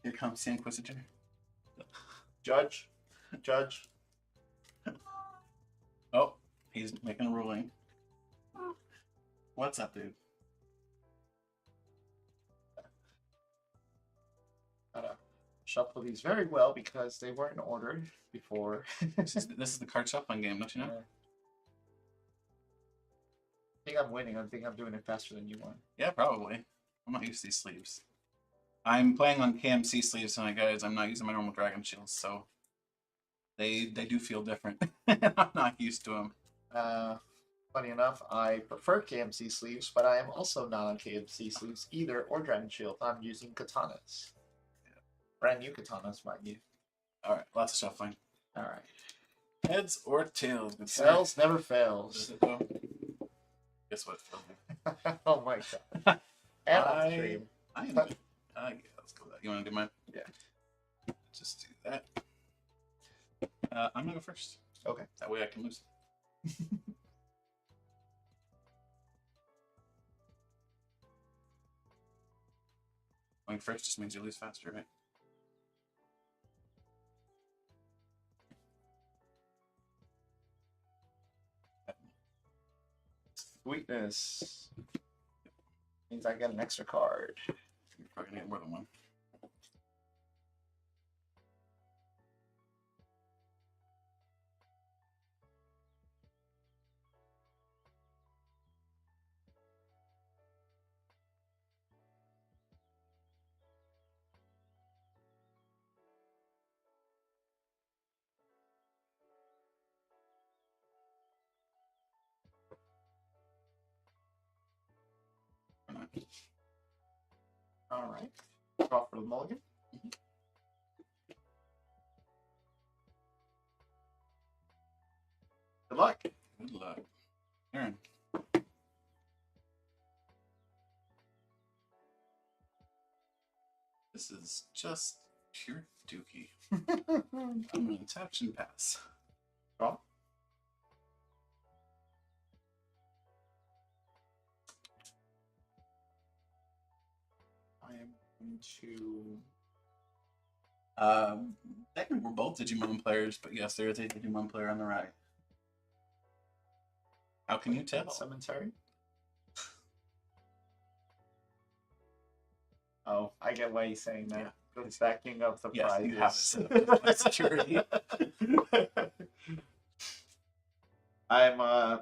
Here comes the Inquisitor. Judge. Judge. Oh, he's making a ruling. What's up, dude? Gotta shuffle these very well because they weren't ordered before. This is the card shuffling game, don't you know? I think I'm winning. I think I'm doing it faster than you are. Yeah, probably. I'm not used to these sleeves. I'm playing on KMC sleeves tonight, guys. I'm not using my normal Dragon Shields, so they do feel different. I'm not used to them. Funny enough, I prefer KMC sleeves, but I am also not on KMC sleeves either or Dragon Shield. I'm using katanas. Yeah. Brand new katanas, mind you. All right, lots of shuffling. All right. Heads or tails? Tails never fails. Guess what? Oh my god. And on stream. Yeah, let's go with that. You want to do mine? Yeah. Just do that. I'm gonna go first. Okay. That way I can lose. Going first just means you lose faster, right? Sweetness. Means I get an extra card. You're probably gonna get more than one. All right. Draw for the mulligan. Good luck. Good luck. Aaron. This is just pure dookie. I'm going to tap and pass. Draw. I am going to... Technically, we're both Digimon players, but yes, there is a Digimon player on the right. How can you tell? Cemetery? Oh, I get why he's saying that. Yeah. The stacking of the prizes. You have it set up with security. I'm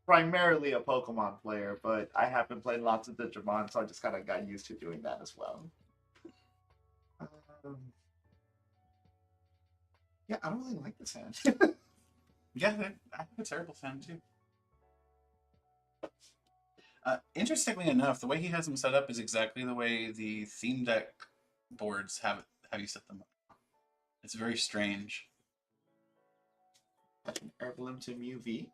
primarily a Pokemon player, but I have been playing lots of Digimon, so I just kind of got used to doing that as well. Yeah, I don't really like this hand. Yeah, I have a terrible fan too. Interestingly enough, the way he has them set up is exactly the way the theme deck boards have you set them up. It's very strange. That's an Herbalium to Mew V.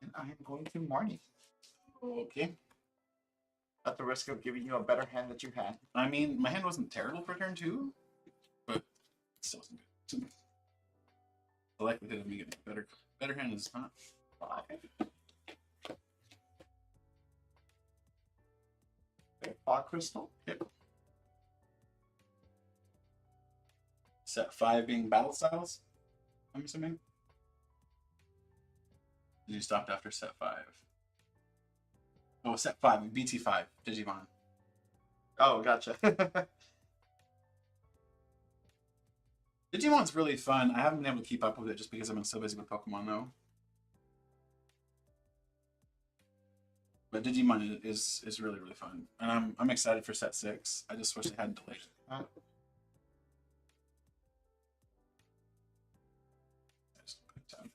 And I am going to Marnie. Okay. At the risk of giving you a better hand that you had. I mean, my hand wasn't terrible for turn 2, but it still wasn't good. The likelihood of me getting a better hand is not 5. Okay, Fog Crystal. Yep. Set 5 being battle styles, I'm assuming. You stopped after set 5. Oh, set 5, BT5, Digimon. Oh, gotcha. Digimon's really fun. I haven't been able to keep up with it just because I've been so busy with Pokemon, though. But Digimon is really, really fun. And I'm excited for set 6. I just wish they hadn't delayed it. Just put down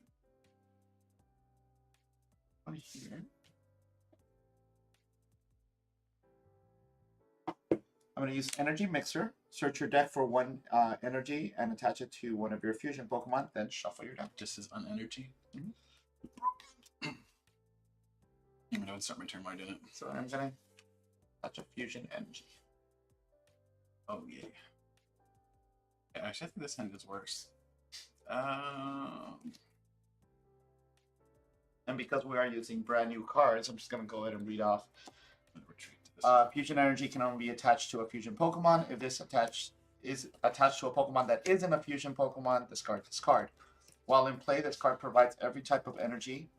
on here. I'm going to use Energy Mixer. Search your deck for one energy and attach it to one of your fusion Pokemon, then shuffle your deck. Just as on energy. I'm going to start my turn why I didn't. So I'm going to touch a fusion energy. Oh, yeah. Actually, I think this hand is worse. And because we are using brand new cards, I'm just going to go ahead and read off. I'm going to retreat to Fusion energy can only be attached to a fusion Pokemon. If this is attached to a Pokemon that isn't a fusion Pokemon, discard this card. While in play, this card provides every type of energy,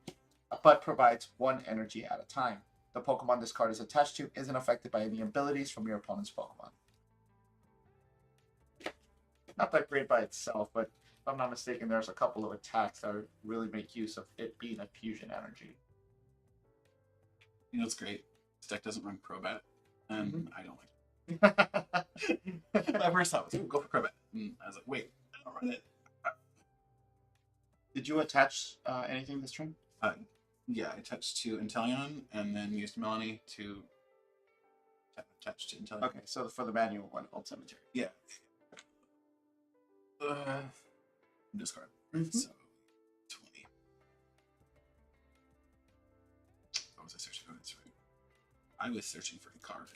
but provides one energy at a time. The Pokemon this card is attached to isn't affected by any abilities from your opponent's Pokemon. Not that great by itself, but if I'm not mistaken, there's a couple of attacks that really make use of it being a fusion energy. You know, it's great. This deck doesn't run Crobat, and I don't like it. My first thought was, go for Crobat. And I was like, wait, I don't run it. Did you attach anything this turn? Yeah, I attached to Inteleon and then used Melanie to attach to Inteleon. Okay, so for the manual one, Old Cemetery. Yeah. Discard. Mm-hmm. So, 20. What was I searching for? That's right. I was searching for a card.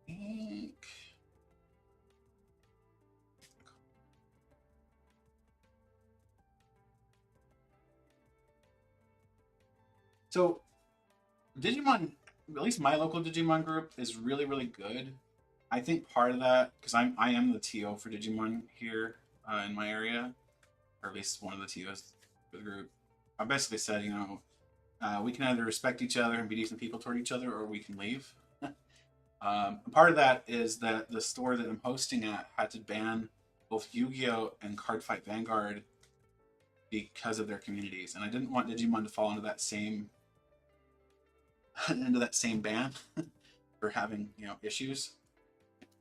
Ink. So, Digimon, at least my local Digimon group, is really, really good. I think part of that, because I am the TO for Digimon here in my area, or at least one of the TOs for the group. I basically said, you know, we can either respect each other and be decent people toward each other, or we can leave. Part of that is that the store that I'm hosting at had to ban both Yu-Gi-Oh! And Cardfight Vanguard because of their communities, and I didn't want Digimon to fall into that same ban for having, you know, issues.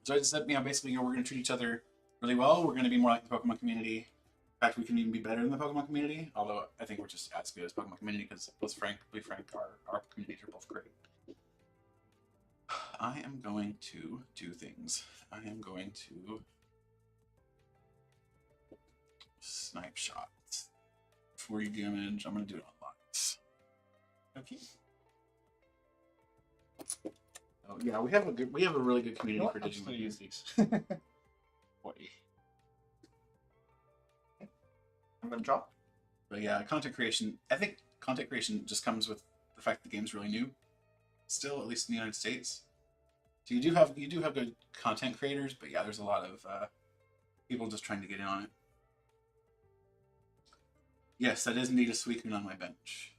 So I just said, you know, basically, you know, we're going to treat each other really well. We're going to be more like the Pokemon community. In fact, we can even be better than the Pokemon community. Although I think we're just as good as Pokemon community because, let's be frank, our communities are both great. I am going to do things. I am going to snipe shots. 40 damage. I'm going to do it on lots. Okay. Oh yeah, we have a really good community for Digimon. I'm gonna use these. 40. I'm gonna drop. But yeah, content creation. I think content creation just comes with the fact the game's really new. Still, at least in the United States. So you do have good content creators, but yeah, there's a lot of people just trying to get in on it. Yes, that is indeed a Suicune on my bench.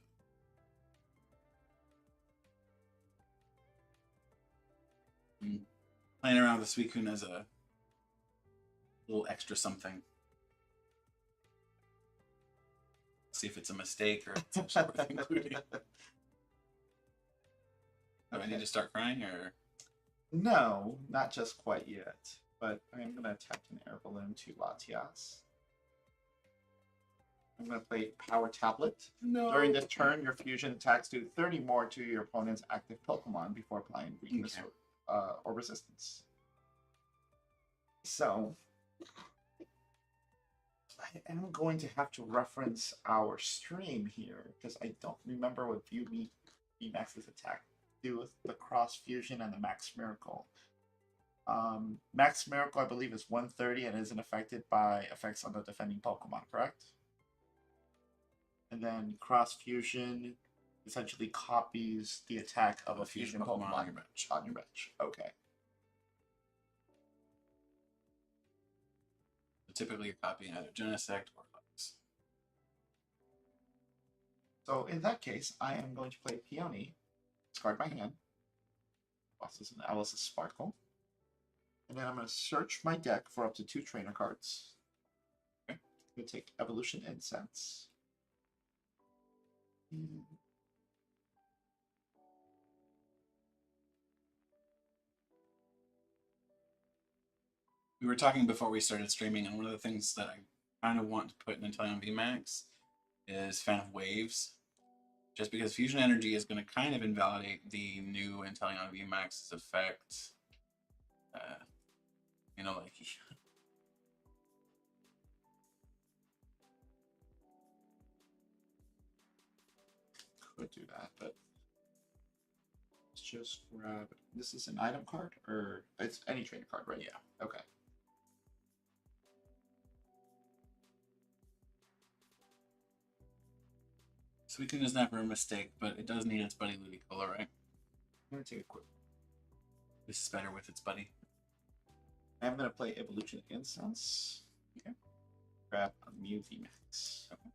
Playing around with Suicune as a little extra something. See if it's a mistake or if it's actually worth including. Do I need to start crying or? No, not just quite yet. But I'm gonna attach an air balloon to Latias. I'm gonna play Power Tablet. No. During this turn, your fusion attacks do 30 more to your opponent's active Pokemon before applying weakness or resistance. So, I am going to have to reference our stream here because I don't remember what Mew VMAX's attack do with the Cross Fusion and the Max Miracle. Max Miracle, I believe, is 130 and isn't affected by effects on the defending Pokemon, correct? And then Cross Fusion essentially copies the attack of a fusion Pokemon on your bench. Okay. Typically, you're copying either Genesect or Lux. So in that case, I am going to play Peony, discard my hand. Bosses and Alice's Sparkle. And then I'm going to search my deck for up to 2 trainer cards. Okay. I'm going to take Evolution Incense. We were talking before we started streaming, and one of the things that I kind of want to put in Inteleon VMAX is Fan of Waves. Just because Fusion Energy is going to kind of invalidate the new Inteleon VMAX's effect. You know, like... Could do that, but... Let's just grab... This is an item card? Or it's any trainer card, right? Yeah. Okay. Suicune is never a mistake, but it does need its buddy Ludicolo, right? gonna take a quick. This is better with its buddy. I'm gonna play Evolution Incense. Okay. Grab a Mew VMAX. Okay.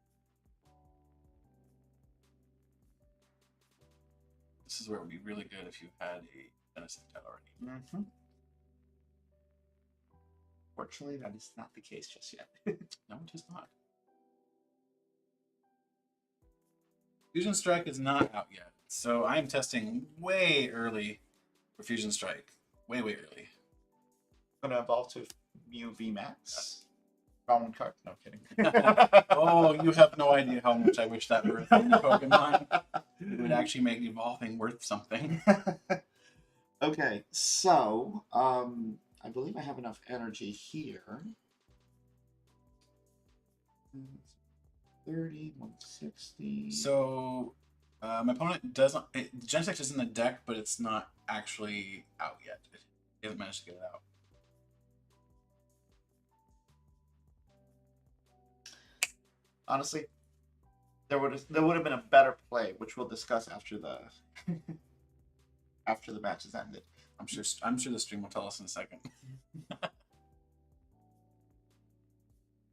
This is where it would be really good if you had a Genesect already. Mm-hmm. Fortunately, that is not the case just yet. No, it is not. Fusion Strike is not out yet, so I am testing way early for Fusion Strike. Way early. I'm gonna evolve to Mew VMAX. Wrong card. No kidding. Oh, you have no idea how much I wish that were a thing in Pokemon. It would actually make evolving worth something. Okay, so I believe I have enough energy here. 30, 160. So, my opponent doesn't. Genesect is in the deck, but it's not actually out yet. He hasn't managed to get it out. Honestly, there would have been a better play, which we'll discuss after the after the match is ended. I'm sure the stream will tell us in a second.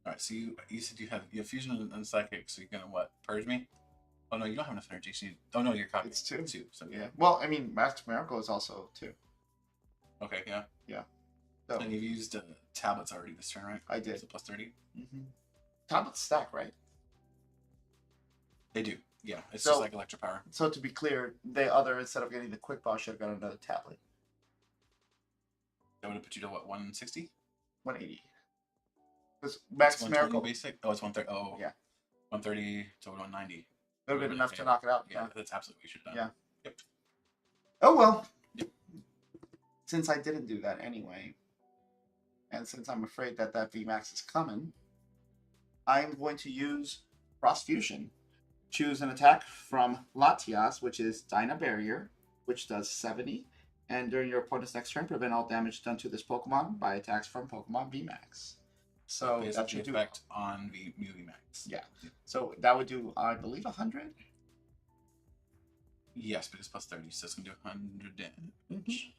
All right, so you said you have fusion and psychic, so you're gonna what? Purge me? Oh no, you don't have enough energy. So oh no, you're copying. It's two. So Yeah. Well, I mean, Max Miracle is also 2. Okay, yeah. Yeah. So, and you've used tablets already this turn, right? I did. So plus 30. Mm-hmm. Tablets stack, right? They do. Yeah, it's So, just like electric power. So to be clear, the other, instead of getting the quick ball, should have got another tablet. That would have put you to what, 160? 180. Because Max Miracle basic. Oh, it's 130. Oh, yeah, 130 to 190. It would have been enough to knock it out. Yeah, that's absolutely what you should have Yeah. done. Yep. Oh well. Yep. Since I didn't do that anyway, and since I'm afraid that VMAX is coming, I'm going to use Cross Fusion. Choose an attack from Latias, which is Dyna Barrier, which does 70. And during your opponent's next turn, prevent all damage done to this Pokemon by attacks from Pokemon VMAX. So that should do effect on Mew VMAX. Yeah. So that would do, I believe, 100. Yes, because plus 30, so it's gonna do 100 damage.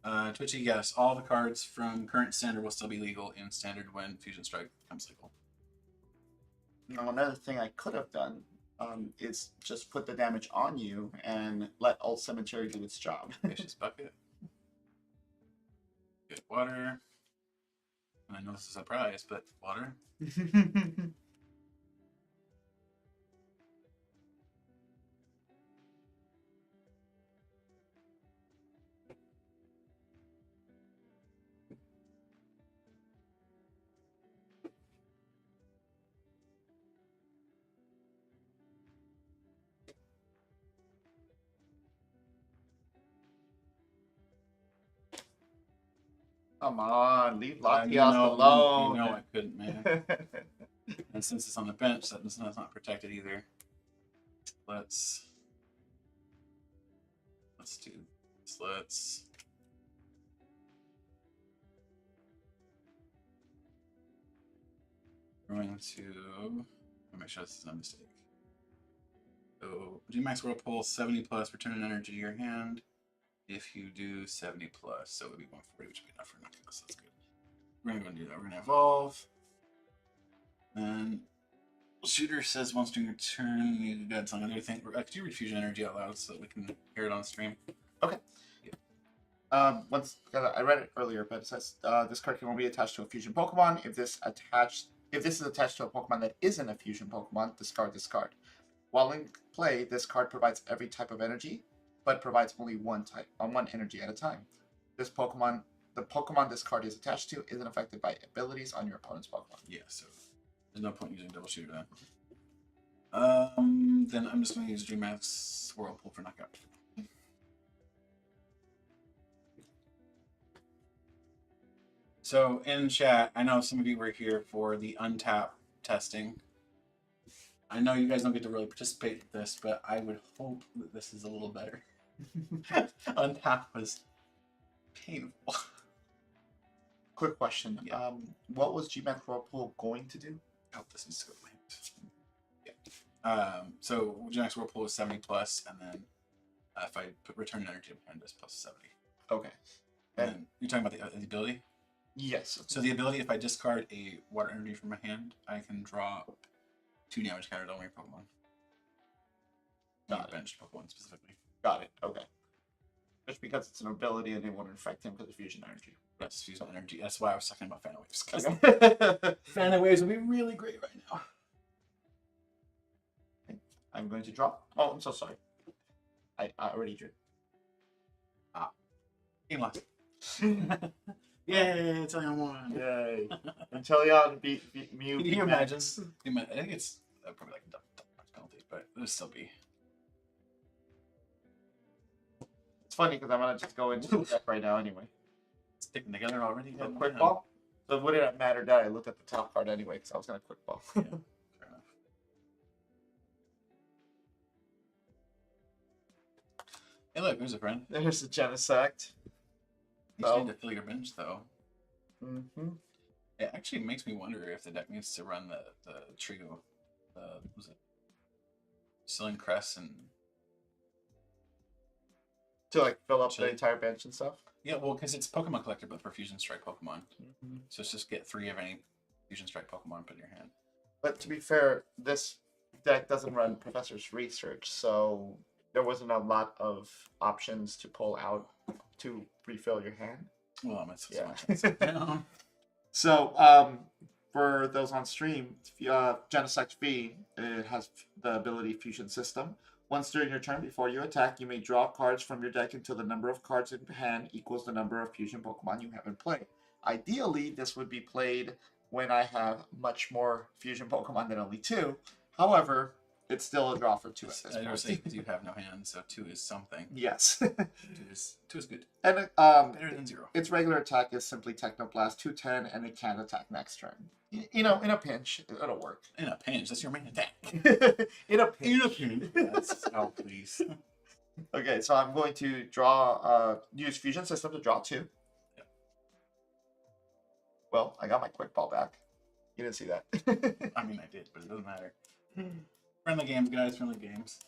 Mm-hmm. Twitchy, yes, all the cards from current standard will still be legal in standard when Fusion Strike becomes legal. Now, another thing I could have done is just put the damage on you and let Alt Cemetery do its job. Vicious Bucket. Good water. And I know this is a prize, but water. Come on, leave Latias alone. You know I couldn't, man. And since it's on the bench, that's not protected either. Let's do this. Let's going to make sure this is a mistake. So VMAX Whirlpool 70 plus, return an energy to your hand. If you do 70 plus, so it would be 140, which would be enough for nothing. So that's good. We're gonna go and do that. We're gonna evolve. And Shooter says once during your turn, you got something other thing. Could you read Fusion Energy out loud so that we can hear it on stream? Okay. Yeah. I read it earlier, but it says this card can only be attached to a fusion Pokemon. If this is attached to a Pokemon that isn't a fusion Pokemon, discard this card. While in play, this card provides every type of energy, but provides only one energy at a time. The Pokemon this card is attached to isn't affected by abilities on your opponent's Pokemon. Yeah, so there's no point using Double Shooter then. Then I'm just going to use VMAX Whirlpool for knockout. So in chat, I know some of you were here for the untap testing. I know you guys don't get to really participate in this, but I would hope that this is a little better. Untap was painful. Quick question. Yeah. What was GMAX Whirlpool going to do? Oh, this needs to go blank. Yeah. So GMAX Whirlpool was 70 plus, and then If I put return energy to my hand, it's plus 70. Okay. And then you're talking about the ability? Yes. So the ability, if I discard a water energy from my hand, I can draw 2 damage counters on your Pokemon. Got it. Benched Pokemon specifically. Got it. Okay. Just because it's an ability and it won't infect him because of fusion energy. Yes, fusion energy. That's why I was talking about Fan Waves. Because Okay. Fan Waves would be really great right now. I'm going to draw. Oh, I'm so sorry. I already drew. Game lost. Yay, Inteleon won. Yay. Inteleon beat Mew Can you VMAX. imagine? I think it's probably like a double penalty, but it would still be. It's funny because I'm going to just go into the deck right now anyway. Sticking together already? A quick ball? So would it matter that I looked at the top card anyway because I was going to quick ball. Yeah, fair enough. Hey, look, there's a friend. There's the Genesect. You So- need to fill your bench, though. Mm-hmm. It actually makes me wonder if the deck needs to run the trio. Was it Ceiling Crest and To like fill up the Chili. entire bench and stuff. yeah, well, because it's Pokemon Collector, but for Fusion Strike Pokemon. Mm-hmm. So it's just get 3 of any Fusion Strike Pokemon put in your hand. But to be fair, this deck doesn't run Professor's Research, so there wasn't a lot of options to pull out to refill your hand. Well, I'm so Yeah. much down. So, for those on stream, Genesect V, it has the ability Fusion System. Once during your turn, before you attack, you may draw cards from your deck until the number of cards in hand equals the number of Fusion Pokemon you have in play. Ideally, this would be played when I have much more Fusion Pokemon than only 2. However, it's still a draw for 2 at this I never say point. because you have no hand, so 2 is something. Yes. 2 is good. And Better than 0. its regular attack is simply Technoblast 210, and it can attack next turn. You know, in a pinch, it'll work. In a pinch, that's your main attack. In a pinch. In a pinch. Yes. Oh, please. Okay, so I'm going to draw, use Fusion System to draw 2. Yep. Well, I got my quick ball back. You didn't see that. I mean, I did, but it doesn't matter. Friendly games, guys. Friendly games.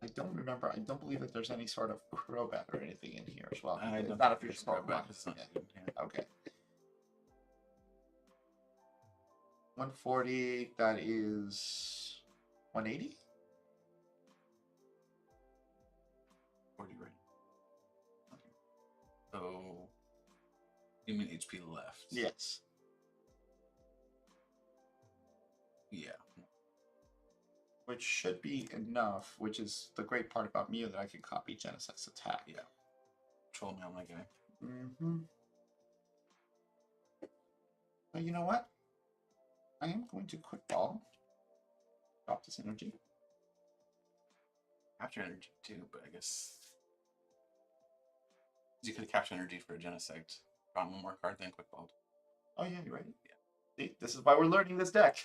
I don't remember. I don't believe that there's any sort of Crobat or anything in here as well. I It's don't not a think Fusion there's Pokemon. It's not Yeah. good. Yeah. Okay. 140, that is 180? 40 right. Okay. So, you mean HP left? Yes. Yeah. Which should be enough, which is the great part about Mew, that I can copy Genesect's attack. Yeah. Troll me on my guy. Mm-hmm. But you know what? I am going to quick ball. Drop this energy. Capture energy too, but I guess you could capture energy for a Genesect. Drawn 1 more card, then quick balled. Oh yeah, you're right. Yeah. See, this is why we're learning this deck.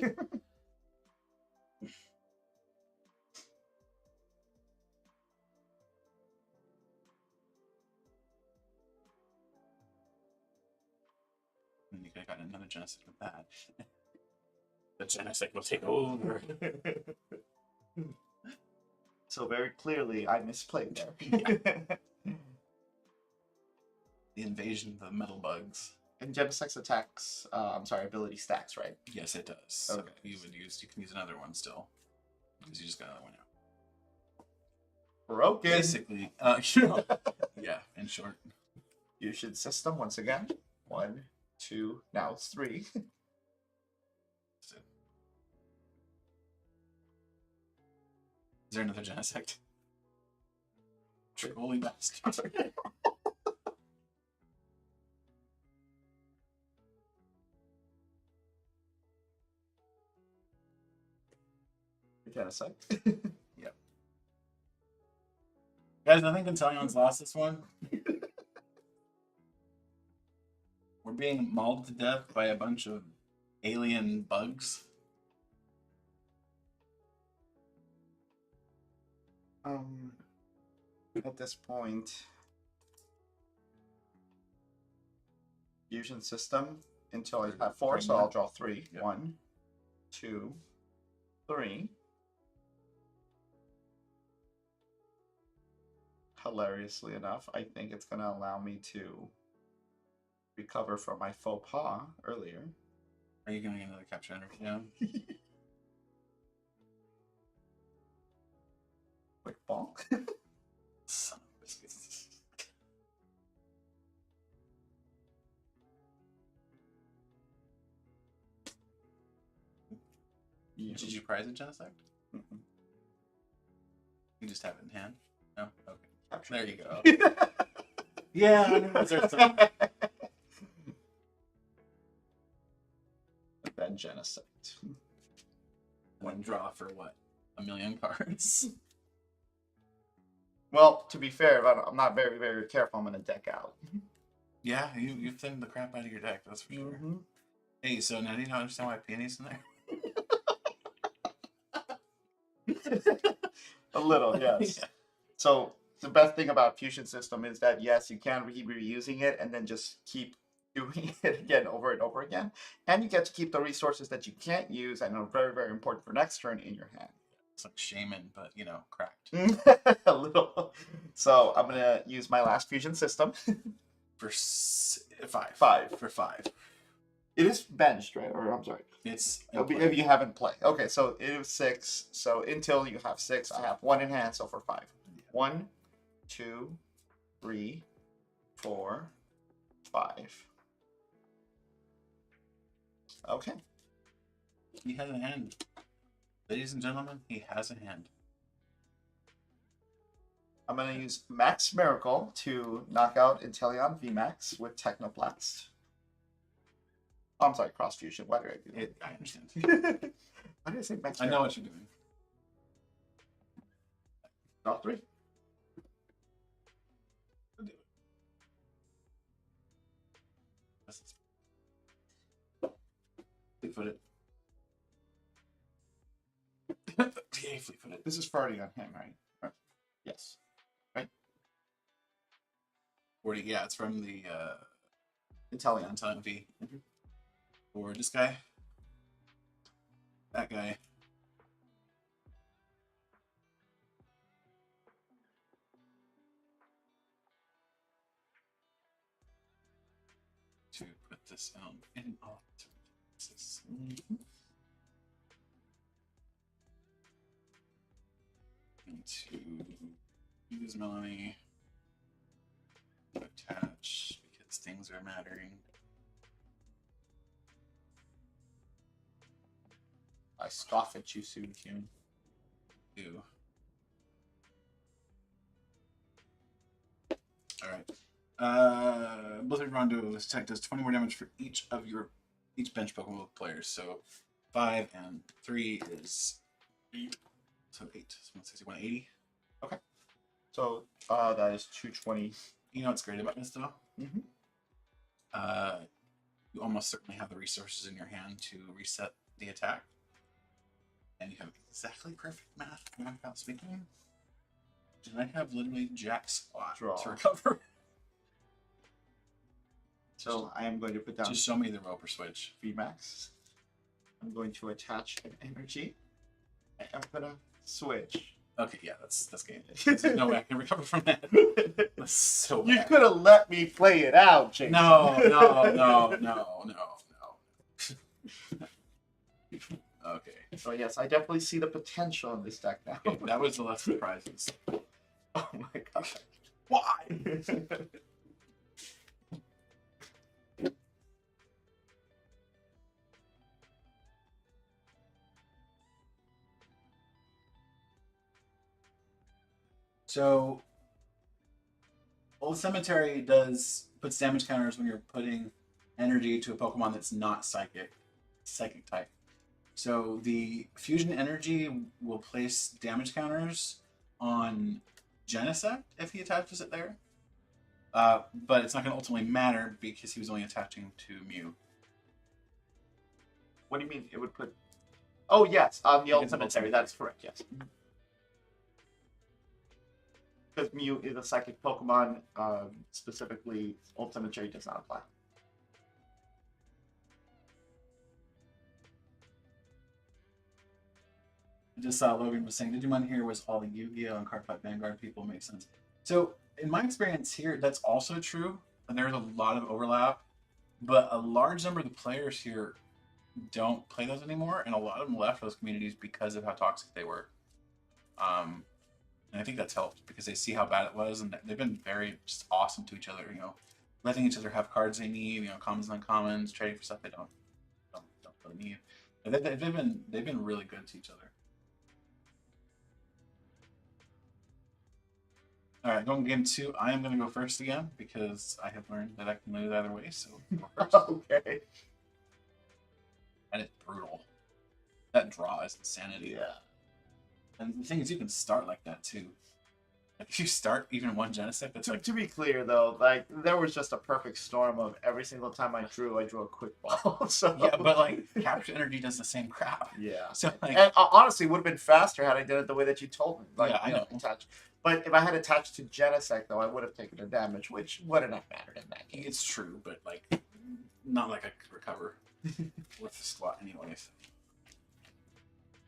And you could have gotten another Genesect with that. The Genesect will take over. So very clearly, I misplayed there. The invasion of the metal bugs. And Genesect's attacks, ability stacks, right? Yes, it does. So Okay. you can use another one still. Because you just got another one now. Broken. Basically, yeah, in short. Fusion System once again. 1, 2, now it's 3. That's it. Is there another Genesect? Trolly bastard. Genesect. Yep. Guys, I think Inteleon's lost this one. We're being mauled to death by a bunch of alien bugs. At this point, Fusion System until I have 4, so I'll draw 3. Yep. 1, 2, 3. Hilariously enough, I think it's going to allow me to recover from my faux pas earlier. Are you going to get another capture energy down? Quick bonk. Son of biscuits. Yeah. Did you prize a Genesect? Mm-mm. You just have it in hand? No? Okay. Capture. There you go. Yeah, I knew those are some... Then Genesect. One draw for what? 1,000,000 cards? Well, to be fair, if I'm not very, very careful, I'm going to deck out. Yeah, you thinned the crap out of your deck, that's for sure. Mm-hmm. Hey, so now do you not understand why Peony's in there? A little, yes. Yeah. So the best thing about Fusion System is that yes, you can keep reusing it and then just keep doing it again over and over again, and you get to keep the resources that you can't use and are very, very important for next turn in your hand. It's like Shaman, but, you know, cracked. A little. So I'm gonna use my last Fusion System. For 5. 5. For 5. It is benched, right? Or I'm sorry. It's... If you haven't played. Okay, so it was 6. So until you have 6, I have 1 in hand, so for 5. 1, 2, 3, 4, 5. Okay. He has a hand. Ladies and gentlemen, he has a hand. I'm going to use Max Miracle to knock out Inteleon VMAX with Technoblast. Oh, I'm sorry, Cross Fusion. Why did I do that? I understand. Why did I say Max I Miracle? know what you're doing. Draw 3. Fleet-footed. Yeah, fleet-footed. This is farting on him, right? Yes. Right? 40, yeah, it's from the Inteleon. Inteleon V. Mhm. Or this guy. That guy. To put this in all places. And to use Melanie to attach because things are mattering. I scoff at you soon, Kuhn. Do. Alright. Blizzard Rondo, this attack does 20 more damage for each bench Pokemon players. So 5 and 3 is 8. So 8. So 160, 180. Okay. So that is 220. You know what's great about this though? Mm-hmm. You almost certainly have the resources in your hand to reset the attack. And you have exactly perfect math out speaking. And I have literally jack squat to recover. So I am going to put down Just show me the roper switch. VMAX. I'm going to attach an energy. And I'm gonna switch. Okay, yeah, that's game. There's no way I can recover from that. That's so bad. You could have let me play it out, Jason. No. Okay. So yes, I definitely see the potential in this deck now. Okay, that was the less surprises. Oh my god. Why? So, Old Cemetery puts damage counters when you're putting energy to a Pokemon that's not psychic type. So the fusion energy will place damage counters on Genesect if he attaches it there. But it's not going to ultimately matter because he was only attaching to Mew. What do you mean it would put... Oh yes, on the Old Because of Old Cemetery, that's correct, yes. Because Mew is a psychic Pokemon, specifically Old Cemetery does not apply. I just saw Logan was saying, did you mind here was all the Yu-Gi-Oh and Cardfight Vanguard people make sense. So in my experience here, that's also true. And there's a lot of overlap, but a large number of the players here don't play those anymore, and a lot of them left those communities because of how toxic they were. And I think that's helped because they see how bad it was, and they've been very just awesome to each other. You know, letting each other have cards they need. You know, commons and uncommons, trading for stuff they don't really need. And they've been really good to each other. All right, going game 2. I am going to go first again because I have learned that I can lose either way. So go first. Okay. And it's brutal. That draw is insanity. Yeah. And the thing is, you can start like that too. Like if you start even one Genesect, that's like To be clear, though, like there was just a perfect storm of every single time I drew a quick ball. So yeah, but like capture energy does the same crap. yeah. So like, And honestly, it would have been faster had I did it the way that you told me. Like, Yeah, I know. attach. But if I had attached to Genesect, though, I would have taken the damage, which wouldn't have mattered in that case. it's true, but like, not like I could recover with the squat anyways.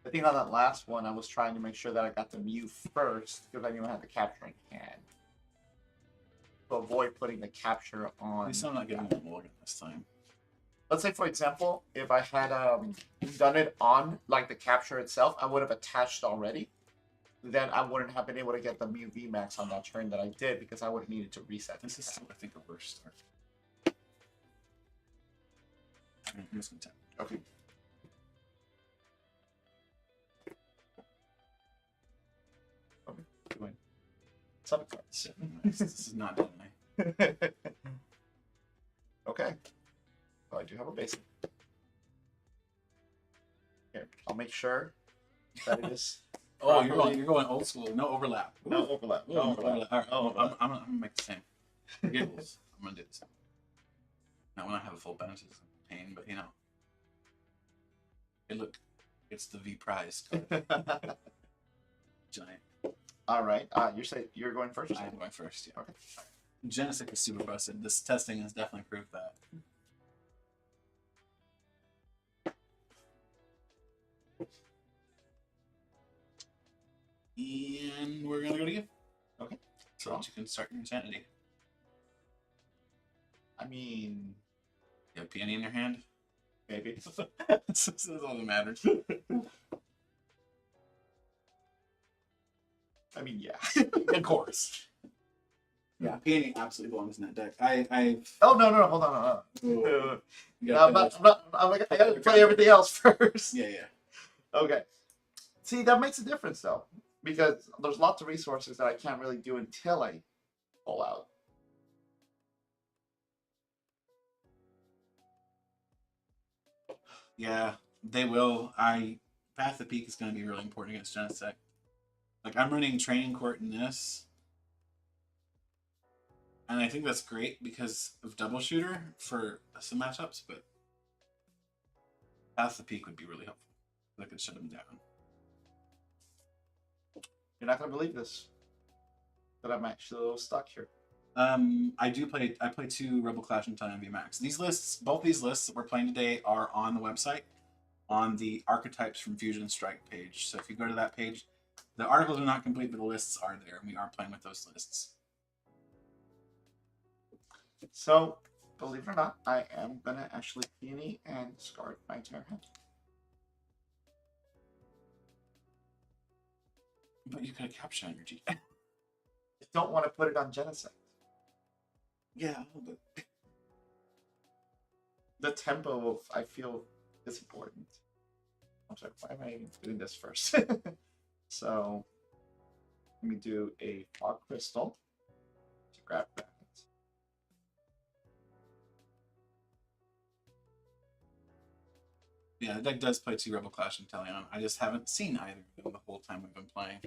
I think on that last one, I was trying to make sure that I got the Mew first because I knew I had the capture in hand. To avoid putting the capture At on. least I'm not getting a mulligan this time. Let's say, for example, if I had done it on like the capture itself, I would have attached already. Then I wouldn't have been able to get the Mew VMAX on that turn that I did because I would have needed to reset. This is still, I think, a worse start. I'm just gonna tap. Okay. Win. Some This is not done. Okay. Well, I do have a basic. Here, I'll make sure that it is. Oh, you're going old school. No overlap. No overlap. Ooh, No no overlap. overlap. All right, No overlap. I'm gonna make the same. Giggles. I'm gonna do the same. Now when I have a full bench, it's a pain, but you know. Hey, look, it's the V prize. Giant. All right. You're going first. Or I'm second? going first. Yeah. Okay. Genesect is super busted. This testing has definitely proved that. And we're gonna go to you. Okay. So that you can start your insanity. I mean, You have a peony in your hand? maybe. This is all that matters. I mean, yeah. Of course. Yeah, peony absolutely belongs in that deck. I've Oh no! Hold on. You No, gotta I'm like, I gotta play everything else first. yeah, yeah. Okay. See, that makes a difference though, because there's lots of resources that I can't really do until I pull out. Yeah, they will. Path of Peak is going to be really important against Genesect. Like, I'm running Training Court in this. And I think that's great because of Double Shooter for some matchups, but Path of Peak would be really helpful. That could shut him down. You're not gonna believe this, but I'm actually a little stuck here. I play 2 Rebel Clash and Inteleon VMAX. These lists, both these lists that we're playing today are on the website, on the Archetypes from Fusion Strike page. So if you go to that page, the articles are not complete, but the lists are there, and we are playing with those lists. So, believe it or not, I am gonna actually peony and discard my entire hand. But you could capture energy. I don't want to put it on Genesect. Yeah, but The tempo of I feel is important. I'm sorry, why am I even doing this first? So let me do a fog crystal to grab that. yeah, the deck does play 2 Rebel Clash and Inteleon. I just haven't seen either of them the whole time we've been playing.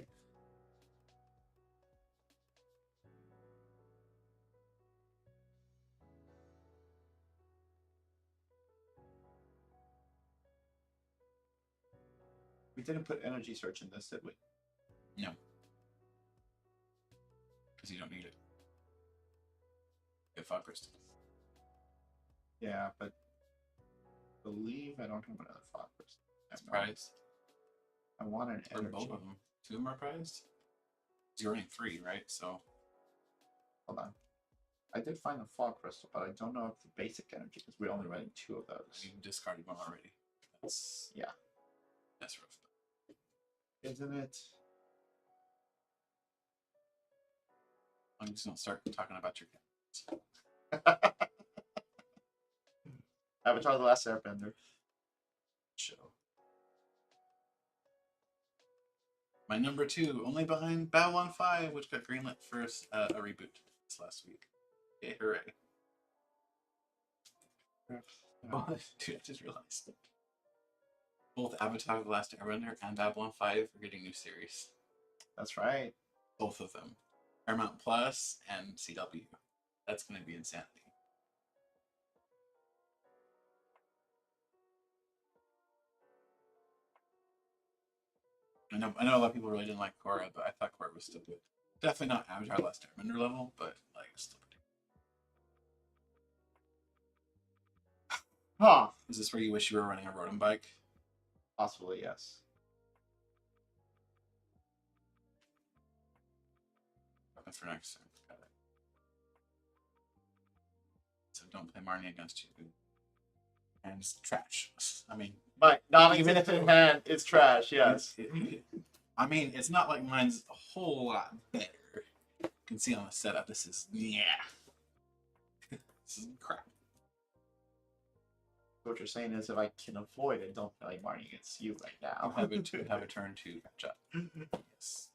We didn't put energy search in this, did we? No. Because you don't need it. You have Fog Crystal. Yeah, but I believe I don't have another fog crystal. That's prize. I want an For energy. both of them. 2 of them are prized? You're running 3, right? So Hold on. I did find a fog crystal, but I don't know if the basic energy because we're only running 2 of those. you discarded one already. That's Yeah. That's rough. Isn't it? I'm just gonna start talking about your Avatar: The Last Airbender. show. My number 2, only behind Babylon 5, which got greenlit for a reboot this last week. Yay, hooray. Dude, I just realized. Both Avatar: The Last Airbender and Babylon 5 are getting new series. That's right. Both of them. Paramount Plus and CW. That's going to be insanity. I know a lot of people really didn't like Korra, but I thought Korra was still good. Definitely not Avatar: The Last Airbender level, but like still pretty good. Huh. Is this where you wish you were running a Rotom bike? Possibly, yes. Weapon for next turn. Got it. So don't play Marnie against you. And it's trash. I mean, But not even if in hand, it's trash. Yes. I mean, it's not like mine's a whole lot better. You can see on the setup, this is this is crap. What you're saying is, if I can avoid it, don't play Marnie against you right now. Have a turn to catch up. Yes.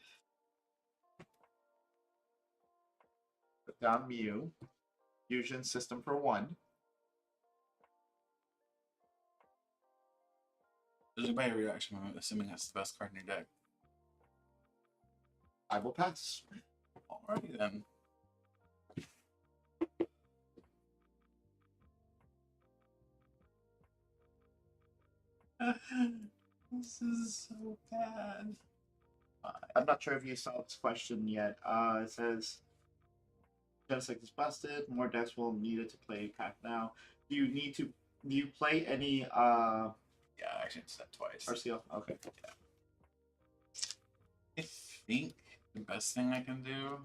Put down Mew. Fusion system for 1. Judging by your reaction, I'm assuming that's the best card in your deck. I will pass. Alrighty then. This is so bad. I'm not sure if you saw this question yet. It says Genesect is busted. More decks will need it to play pack now. Do you play any Yeah, I actually said twice. RCL? Okay. Yeah. I think the best thing I can do.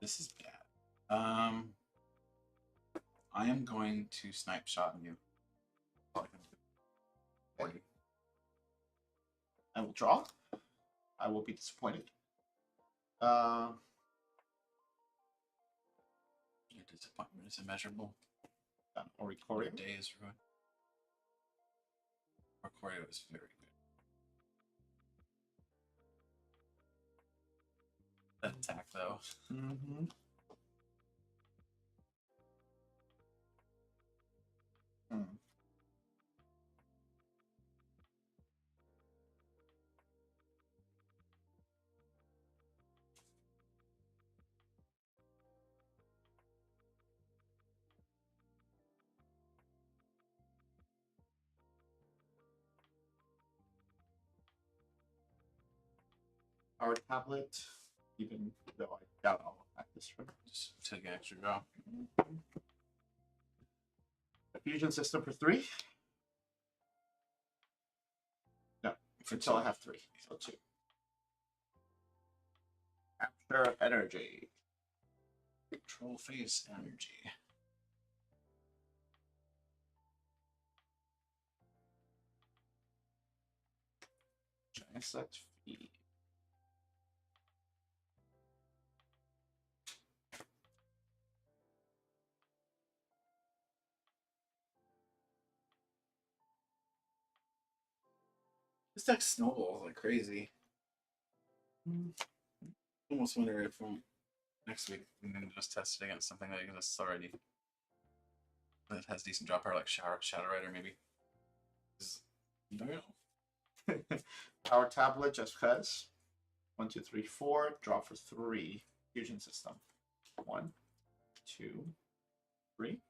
This is bad. I am going to snipe shot you. All I can do. For you. I will draw. I will be disappointed. Your disappointment is immeasurable. Or Your day is ruined. Oricorio is very good. That attack though. Mm-hmm. Our tablet, even though I doubt I'll attack this turn. Just take an extra draw. A fusion system for 3? No, until I have 3. So 2. Capture energy. Control face energy. Genesect V. This deck snowballs like crazy. Almost wonder if next week we can just test it against something that exists already. That has decent draw power like Shadow Rider maybe. I don't know. Our tablet just because. 1, 2, 3, 4. Draw for 3. Fusion system. 1, 2, 3.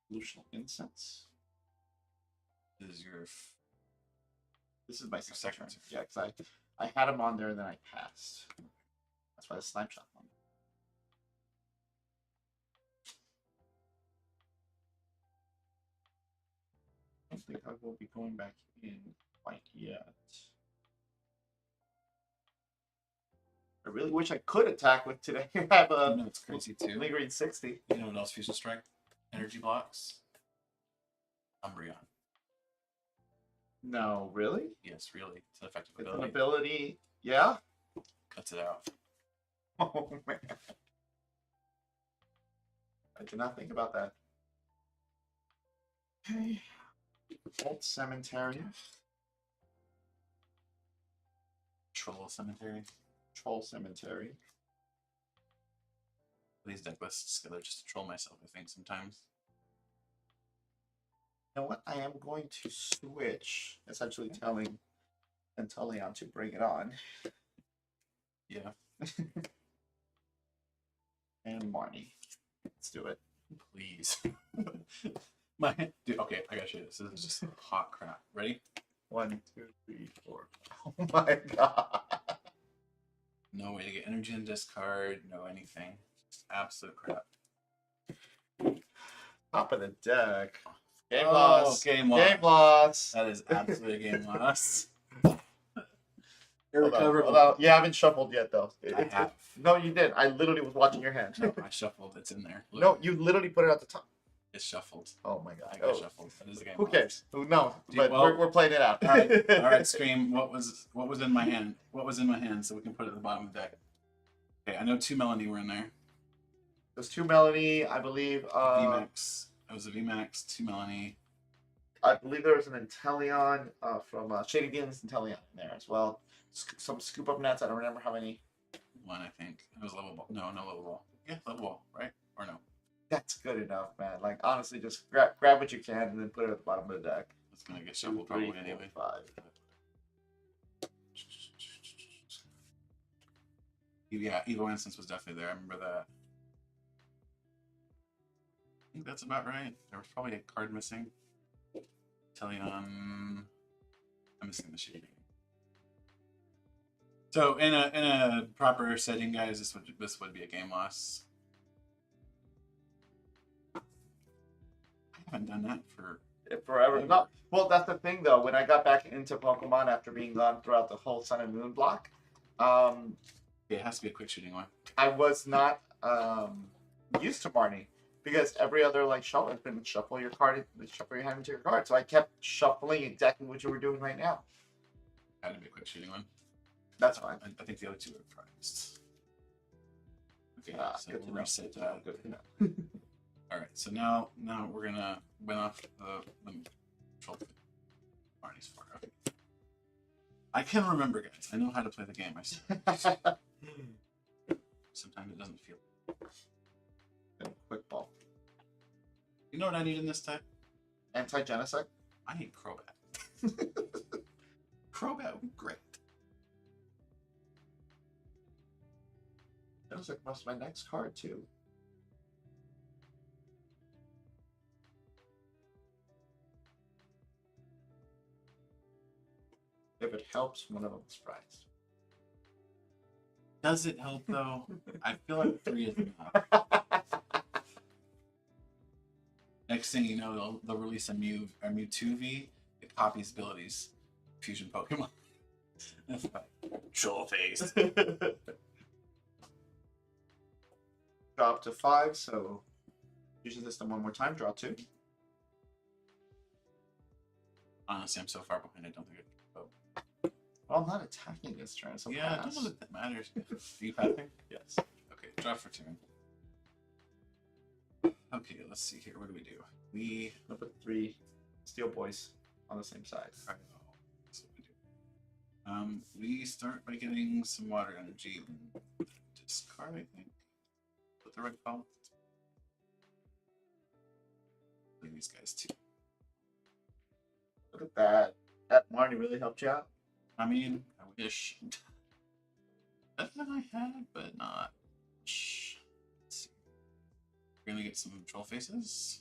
Lucial Incense. This is your This is my second turn. turn. Yeah, because I had him on there and then I passed. That's why the snipe shot on. I don't think I will be going back in quite yet. I really wish I could attack with today. I have a You know it's crazy too. lingering 60. You know what else Fusion Strike? Energy blocks. Umbreon. No, really? Yes, really. It's an effective It's ability. an ability. Yeah? Cuts it out. Oh, man. I did not think about that. Okay. Old Cemetery. Troll Cemetery. Troll Cemetery. These deck lists together just to troll myself, I think, sometimes. You know what? I am going to switch, essentially telling Inteleon to bring it on. Yeah. And Marnie. Let's do it. Please. My dude, okay, I got you. This is just hot crap. Ready? 1, 2, 3, 4. Oh my god. No way to get energy in discard, no anything. Just absolute crap. Top of the deck. Game Oh, loss. game loss. Game loss. That is absolutely a game loss. Hold Irrecoverable. on. You haven't shuffled yet, though. I have. No, you did. I literally was watching your hand. No, I shuffled. It's in there. Look, No, you literally put it at the top. it's shuffled. Oh my god. I got shuffled. That is a game Who loss. cares? No, Dude, but well, we're playing it out. All right, Scream. What was in my hand? What was in my hand so we can put it at the bottom of the deck? Okay, I know 2 Melanie were in there. There's 2 Melanie, I believe. VMAX. It was a VMAX, 2 Melanie. I believe there was an Inteleon from Shady Dealings Inteleon in there as well. Some scoop up nets. I don't remember how many. 1, I think. It was level ball. No, no level ball. Yeah, level ball, right? Or no? That's good enough, man. Like honestly, just grab what you can and then put it at the bottom of the deck. It's gonna get 2, shuffled 3, probably 4, anyway. 5. Yeah, Evo Instance was definitely there. I remember that. I think that's about right. There was probably a card missing. Inteleon. I'm missing the shading. So in a proper setting, guys, this would be a game loss. I haven't done that for Forever. No, well, that's the thing though. When I got back into Pokemon after being gone throughout the whole Sun and Moon block, yeah, it has to be a quick shooting one. I was not used to Barney because every other like shuffle has been shuffle your card, shuffle your hand into your card. So I kept shuffling exactly what you were doing right now. Had to be a quick shooting one. That's fine. I think the other two are prized. Okay, so good to we'll know. reset Good to know. that. Good to know. All right, so now we're gonna win off the control. Barney's for okay. I can remember, guys. I know how to play the game. Sometimes it doesn't feel. Quick ball. You know what I need in this type? Anti-Genesect. I need Crobat. Crobat would be great. Genesect must be my next card too. If it helps, one of them is prized. Does it help though? I feel like 3 is enough. Next thing you know, they'll release a Mewtwo V. It copies abilities. Fusion Pokemon. That's fine. Troll face. Draw up to 5, so fusion system one more time. Draw 2. Honestly, I'm so far behind. I don't think I can vote. Well, I'm not attacking this turn, so Yeah, I pass. don't know that that matters. Are you passing? Yes. Okay, draw for turn. Okay, let's see here. What do we do? We I'm gonna put 3 Steel Boys on the same side. All right, that's what we do. We start by getting some water energy and discard, I think. Put the red ball. Leave these guys too. Look at that. That Marnie really helped you out. I mean, I wish. Better than I had, but not much. Let's see. We're gonna get some troll faces.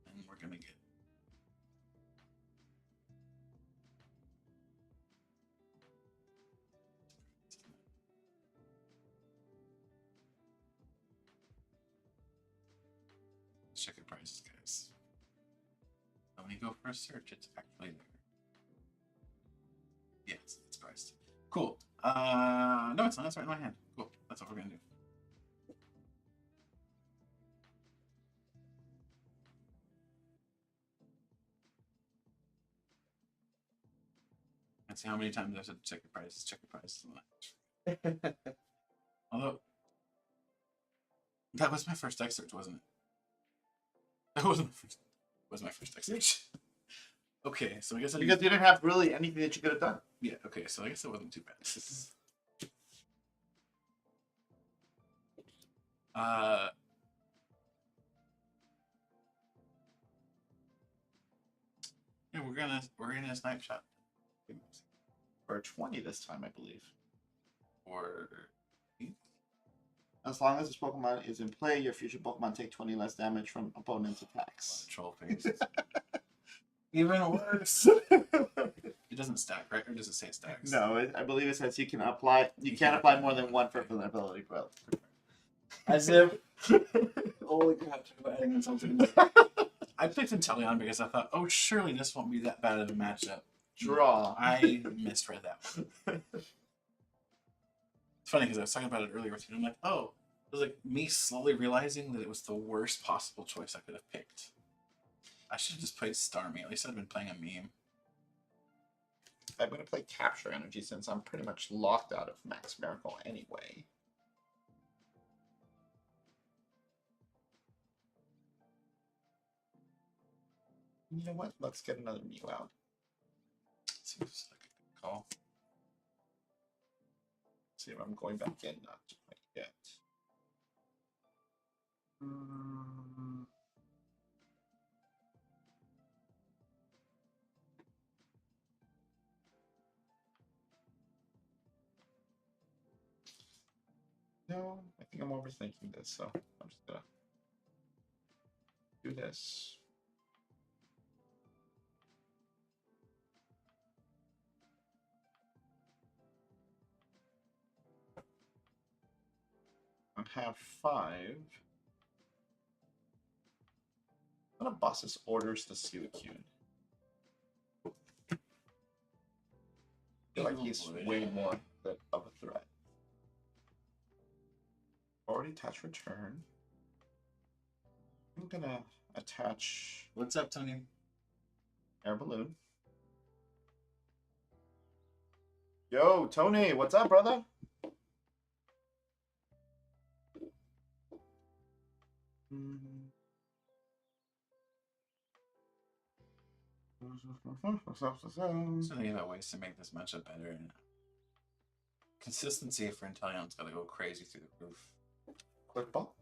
And we're gonna get. Let's check the prices, guys. Oh, Let me go for a search. It's actually there. Yes, it's priced. Cool. No, it's not. It's right in my hand. Cool. That's what we're gonna do. And see how many times I said check your prices, check your prices. Although that was my first deck search, wasn't it? That wasn't my first. Was my first deck search. Okay, so I guess Because you didn't have really anything that you could have done. Yeah. Okay, so I guess it wasn't too bad. Yeah, we're gonna snipe shot. For 20 this time, I believe. Or As long as this Pokemon is in play, your future Pokemon take 20 less damage from opponent's attacks. troll face. Even worse. It doesn't stack, right? Or does it say it stacks? No, I believe it says you can apply. You can't apply more than one for ability growth. As if. Holy crap! Adding insulting. I picked Inteleon because I thought, oh, surely this won't be that bad of a matchup. Draw. I misread that one. It's funny because I was talking about it earlier with you. And I'm like, oh, it was like me slowly realizing that it was the worst possible choice I could have picked. I should have just played Starmie. At least I'd been playing a meme. I'm going to play Capture Energy since I'm pretty much locked out of Max Miracle anyway. You know what? Let's get another Mew out. Seems like a good call. See if I'm going back in. Not quite yet. No, I think I'm overthinking this, so I'm just gonna do this. I have 5. One of boss's orders to Suicune. I feel like he's way more of a threat. Already attach return. I'm gonna attach. What's up, Tony? Air balloon. Yo, Tony, what's up, brother? So thinking about ways to make this matchup better. And consistency for Inteleon's got to go crazy through the roof. Quick ball.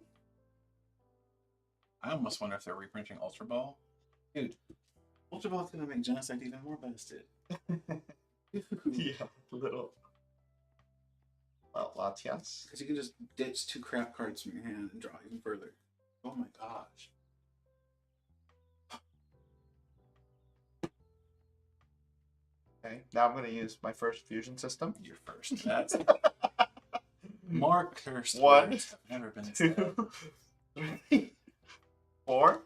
I almost wonder if they're reprinting Ultra Ball. Dude, Ultra Ball's gonna make Genesect even more busted. Yeah, little. Well, Latias. Because you can just ditch 2 crap cards from your hand and draw even further. Oh my gosh. Okay, now I'm going to use my first fusion system. Your first. That's more cursed 1, words have never been said. 2, 3, 4.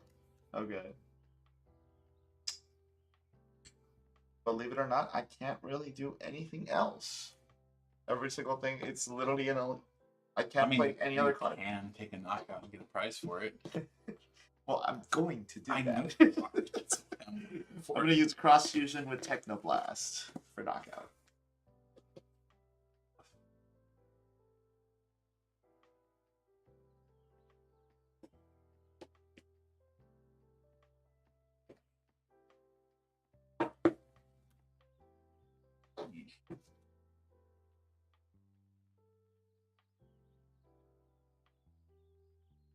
Okay. Believe it or not, I can't really do anything else. Every single thing, it's literally I can't play any other card. You can take a knockout and get a prize for it. Well, I'm going to do I that. know. I'm going to use Cross Fusion with Technoblast for knockout.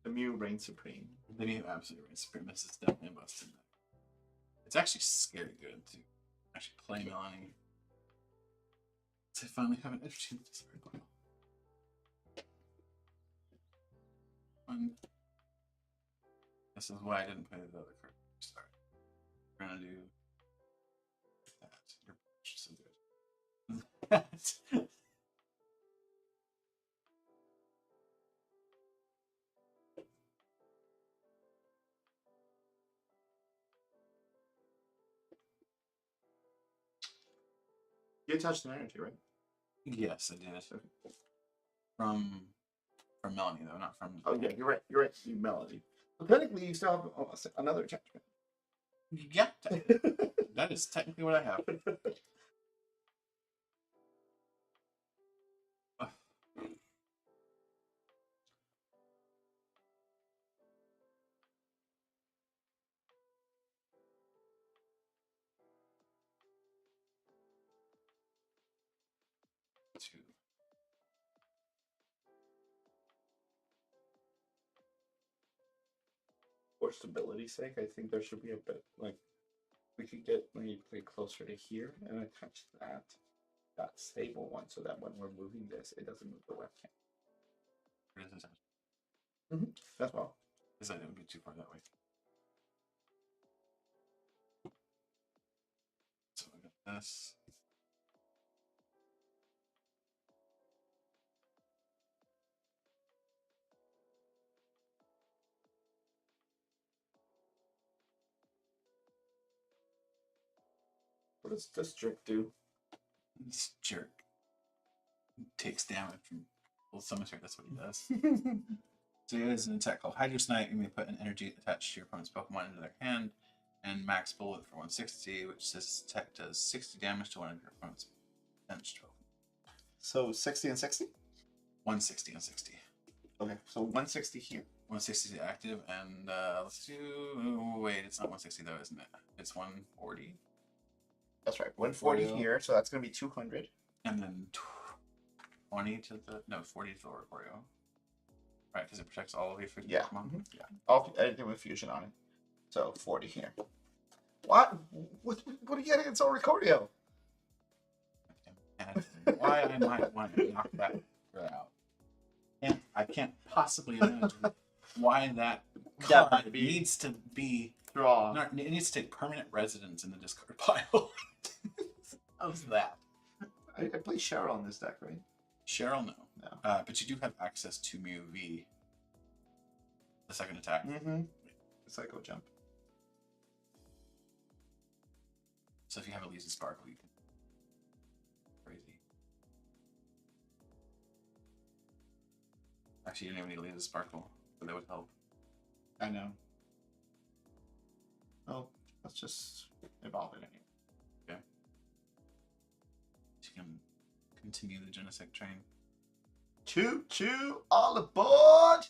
The Mew reigns supreme. The Mew absolutely reigns supreme. This is definitely a busted deck. It's actually scary good to actually play Melanie. To finally have an interesting discard pile. This is why I didn't play the other card. Sorry. We're gonna do that. You're so good. You touched an energy, right? Yes, I did. From Melanie though, not from. Oh yeah, you're right. You're right. You melody. But technically, you still have another attachment. Yeah, that is technically what I have. Ugh. Two. For stability's sake, I think there should be a bit like we could get maybe play closer to here and attach that stable one so that when we're moving this, it doesn't move the webcam. Where does this have? As well. Because I didn't be too far that way. So I got this. What does this jerk do? This jerk takes damage from full summoner. That's what he does. So he has an attack called Hydro Snipe. You may put an energy attached to your opponent's Pokemon into their hand, and max bullet for 160, which says attack does 60 damage to one of your opponent's benched Pokemon. So 60 and 60? 160 and 60. Okay, so 160 here. 160 is active, and let's do. Wait, it's not 160 though, isn't it? It's 140. That's right, 140 Oreo. here, so that's going to be 200. And then 20 to the. No, 40 to the Oreo. Right, because it protects all of your Yeah. Pokemon. Yeah. All anything with fusion on it. So 40 here. What? What are you getting? It's all Ricordio. And why I might want to knock that out. I can't possibly imagine why that That card might be- needs to be. Draw. It needs to take permanent residence in the discard pile. How's that? I play Cheryl in this deck, right? Cheryl, no. No. But you do have access to Mew V. The second attack. Mm-hmm. Psycho jump. So if you have a Legion Sparkle, you can. Crazy. Actually, you don't even need Legion Sparkle, but that would help. I know. Oh, let's just evolve it anyway. So you can continue the Genesect train. Choo choo, all aboard!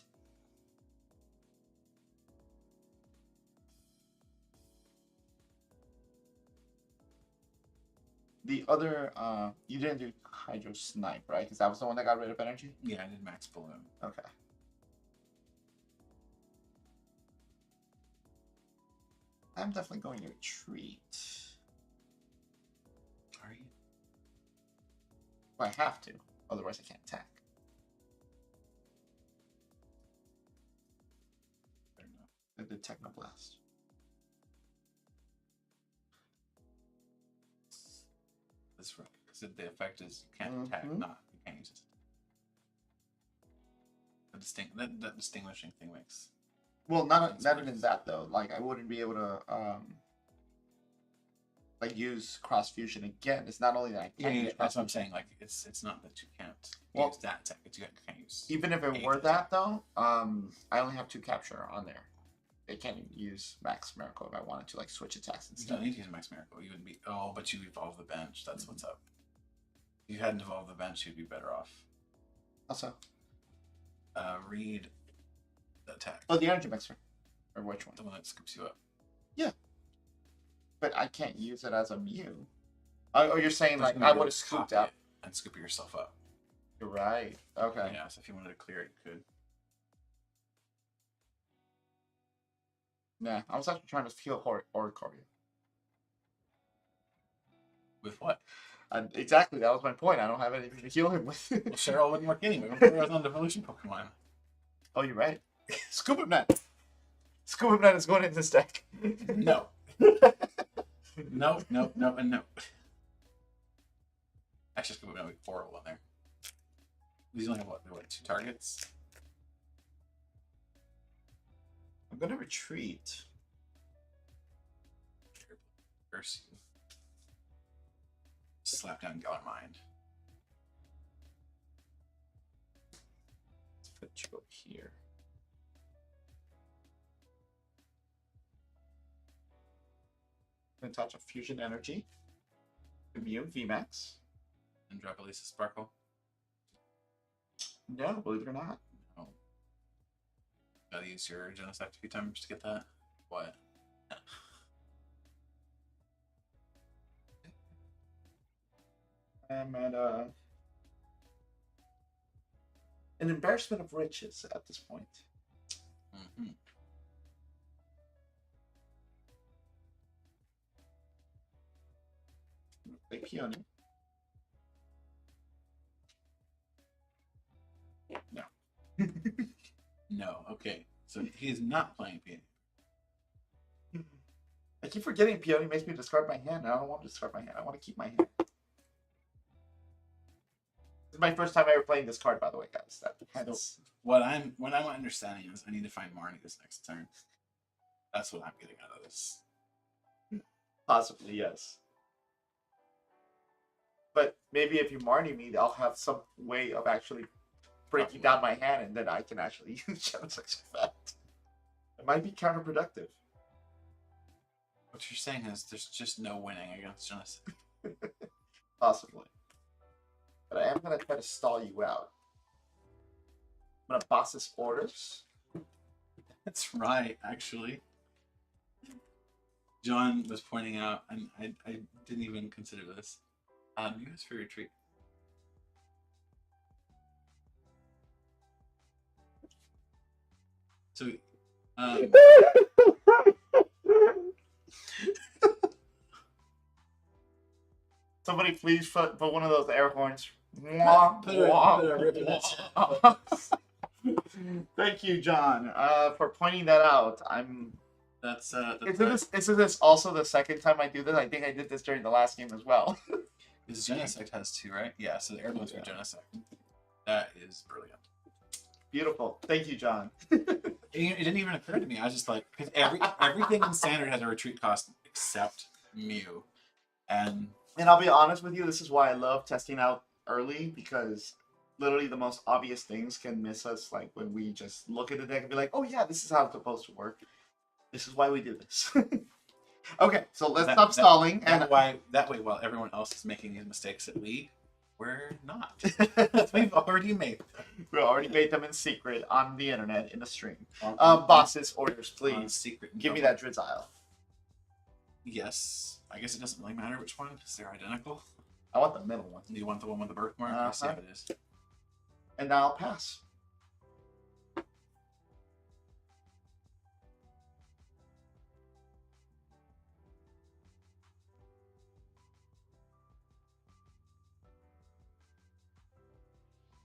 The other, you didn't do Hydro Snipe, right? Because that was the one that got rid of energy? Yeah, I did Max Balloon. Okay. I'm definitely going to retreat. Are you? Well, I have to, otherwise I can't attack. Fair enough. I did Technoblast. That's right. Because the effect is you can't attack, not you can't use it. That distinguishing thing makes. Well, not even that though. Like I wouldn't be able to like use cross fusion again. It's not only that I can't use that's what I'm saying. Like it's not that you can't use that attack. It's you can't use. Even if it were that though, I only have 2 capture on there. I can't use Max Miracle if I wanted to like switch attacks You instead. don't need to use Max Miracle. You would be but you evolve the bench. That's what's up. If you hadn't evolved the bench, you'd be better off. Also, read the attack. oh, the energy mixer, or which one? The one that scoops you up. Yeah, but I can't use it as a Mew. Oh, you're saying But like you can I go would have scooped copy up. it and scoop yourself up. You're right. Okay. Yeah, so if you wanted to clear it, you could. Yeah, I was actually trying to heal Oricorio. With what? And exactly, that was my point. I don't have anything to heal him with. Well, Cheryl wouldn't work anyway. It was on Devolution Pokemon. Oh, you're right. Scoop Him Net. Scoop Him Net is going in this deck. No. No, and no. Actually, Scoop would be horrible in there. These only have what 2 targets? I'm gonna retreat. Curse you. slap down Galar Mind. Let's put you up here. And touch of Fusion Energy. Mew VMAX. And drop Elisa Sparkle. No, believe it or not. Oh. Gotta use your Genesect a few times to get that. What? I'm at an embarrassment of riches at this point. Mm-hmm. Play Peony. No. No, okay. So he's not playing Peony. I keep forgetting Peony makes me discard my hand. I don't want to discard my hand. I want to keep my hand. This is my first time ever playing this card, by the way, guys. Hence, What I'm understanding is I need to find Marnie this next turn. That's what I'm getting out of this. possibly, yes. But maybe if you Marnie me, I'll have some way of actually breaking down my hand, and then I can actually use Genesect's effect. It might be counterproductive. What you're saying is there's just no winning against Genesect. Possibly. But I am going to try to stall you out. I'm going to boss's orders. That's right, actually. John was pointing out, and I didn't even consider this. You guys for retreat. So, Somebody please put one of those air horns. put a rip in its Thank you, John, for pointing that out. That's Isn't this also the second time I do this? I think I did this during the last game as well. Because Genesect has 2, right? Yeah, so the air horns for Genesect. That is brilliant. Beautiful. Thank you, John. It didn't even occur to me. I was just like, because everything in Standard has a retreat cost except Mew. And I'll be honest with you, this is why I love testing out early, because literally the most obvious things can miss us, like when we just look at the deck and be like, oh yeah, this is how it's supposed to work. This is why we do this. Okay, so let's stop stalling. That way, while everyone else is making these mistakes that we're not. We've already made them. We already made them in secret on the internet in a stream. Boss's orders, please. Secret. Give me that Drizzile. Yes. I guess it doesn't really matter which one, because they're identical. I want the middle one. Do you want the one with the birthmark? I see how it is. And now I'll pass.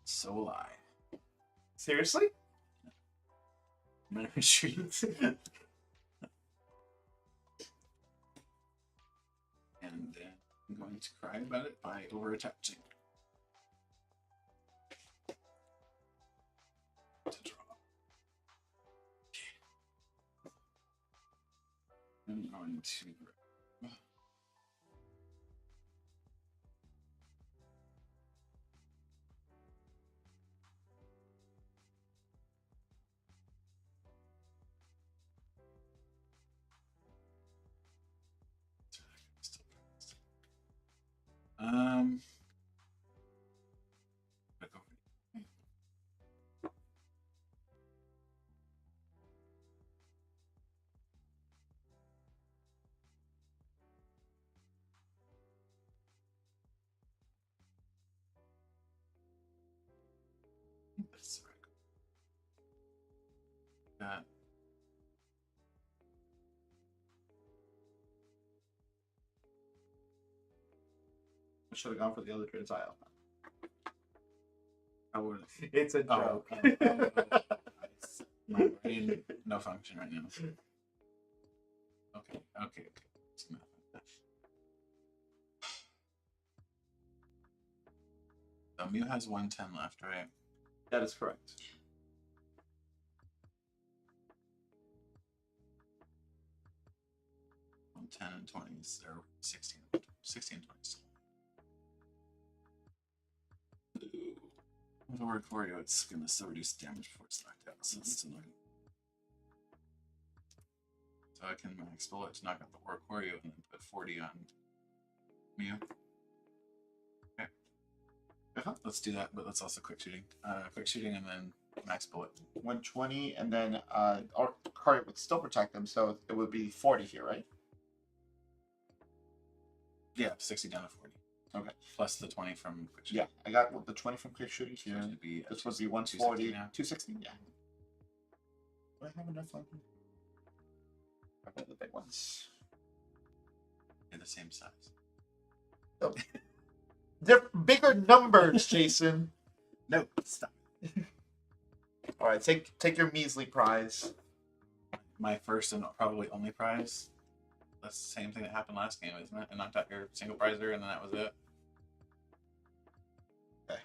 So will I. Seriously? I'm gonna retreat. And I'm going to cry about it by over-attaching. To draw. Okay. I'm going to... That's right. I should have gone for the other Drizzile. I would. It's a joke. My brain, no function right now. Okay. So Mew has 110 left, right? That is correct. On 10 and 20s, or 16 and 20s. With Oricorio, it's gonna still reduce damage before it's knocked out, so it's still not. So I can max bullet to knock out the Oricorio and then put 40 on Mew. Okay. Let's do that, but let's also quick shooting. Quick shooting and then max bullet. 120, and then Oricorio would still protect them, so it would be 40 here, right? Yeah, 60 down to 40. Okay. Plus the 20 from quick shooting. Yeah, I got the 20 from quick shooting here. So be this would be 140. 260? Yeah. Do I have enough on here? I've got the big ones. They're the same size. Oh. They're bigger numbers, Jason. No, stop. All right, take your measly prize. My first and probably only prize. That's the same thing that happened last game, isn't it? And knocked out your single prizer, and then that was it. Okay.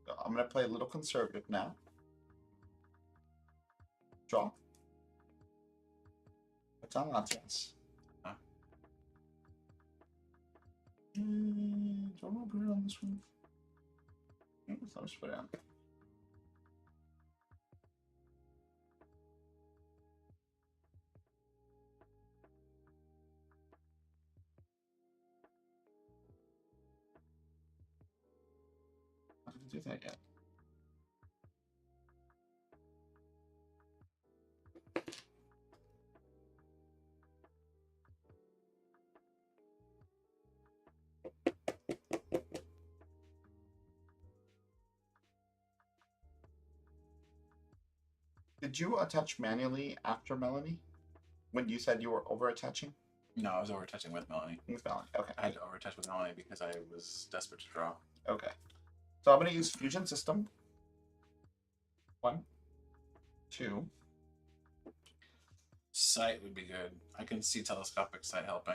So I'm gonna play a little conservative now. Draw. What's on Latias? Huh? Don't know put it on this one. Let's just put it on. I didn't do that yet. Did you attach manually after Melanie? When you said you were over attaching? No, I was over touching with Melanie. With Melanie, okay. I had to over touch with Melanie because I was desperate to draw. Okay. So I'm going to use Fusion System. 1, 2. Sight would be good. I can see telescopic sight helping.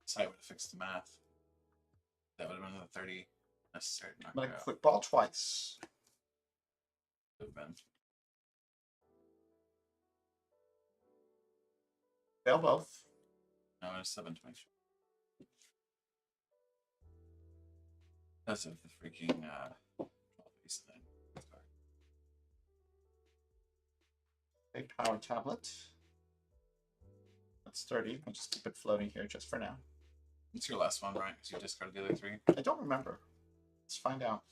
Sight would have fixed the math. That would have been the 30 necessary to knock I'm going to her out. quick ball twice. Would have been. Fail both. No, it's 720. That's of the freaking 12 piece thing. A power tablet. That's 30. I'll just keep it floating here just for now. It's your last one, right? Because you discarded the other 3. I don't remember. Let's find out.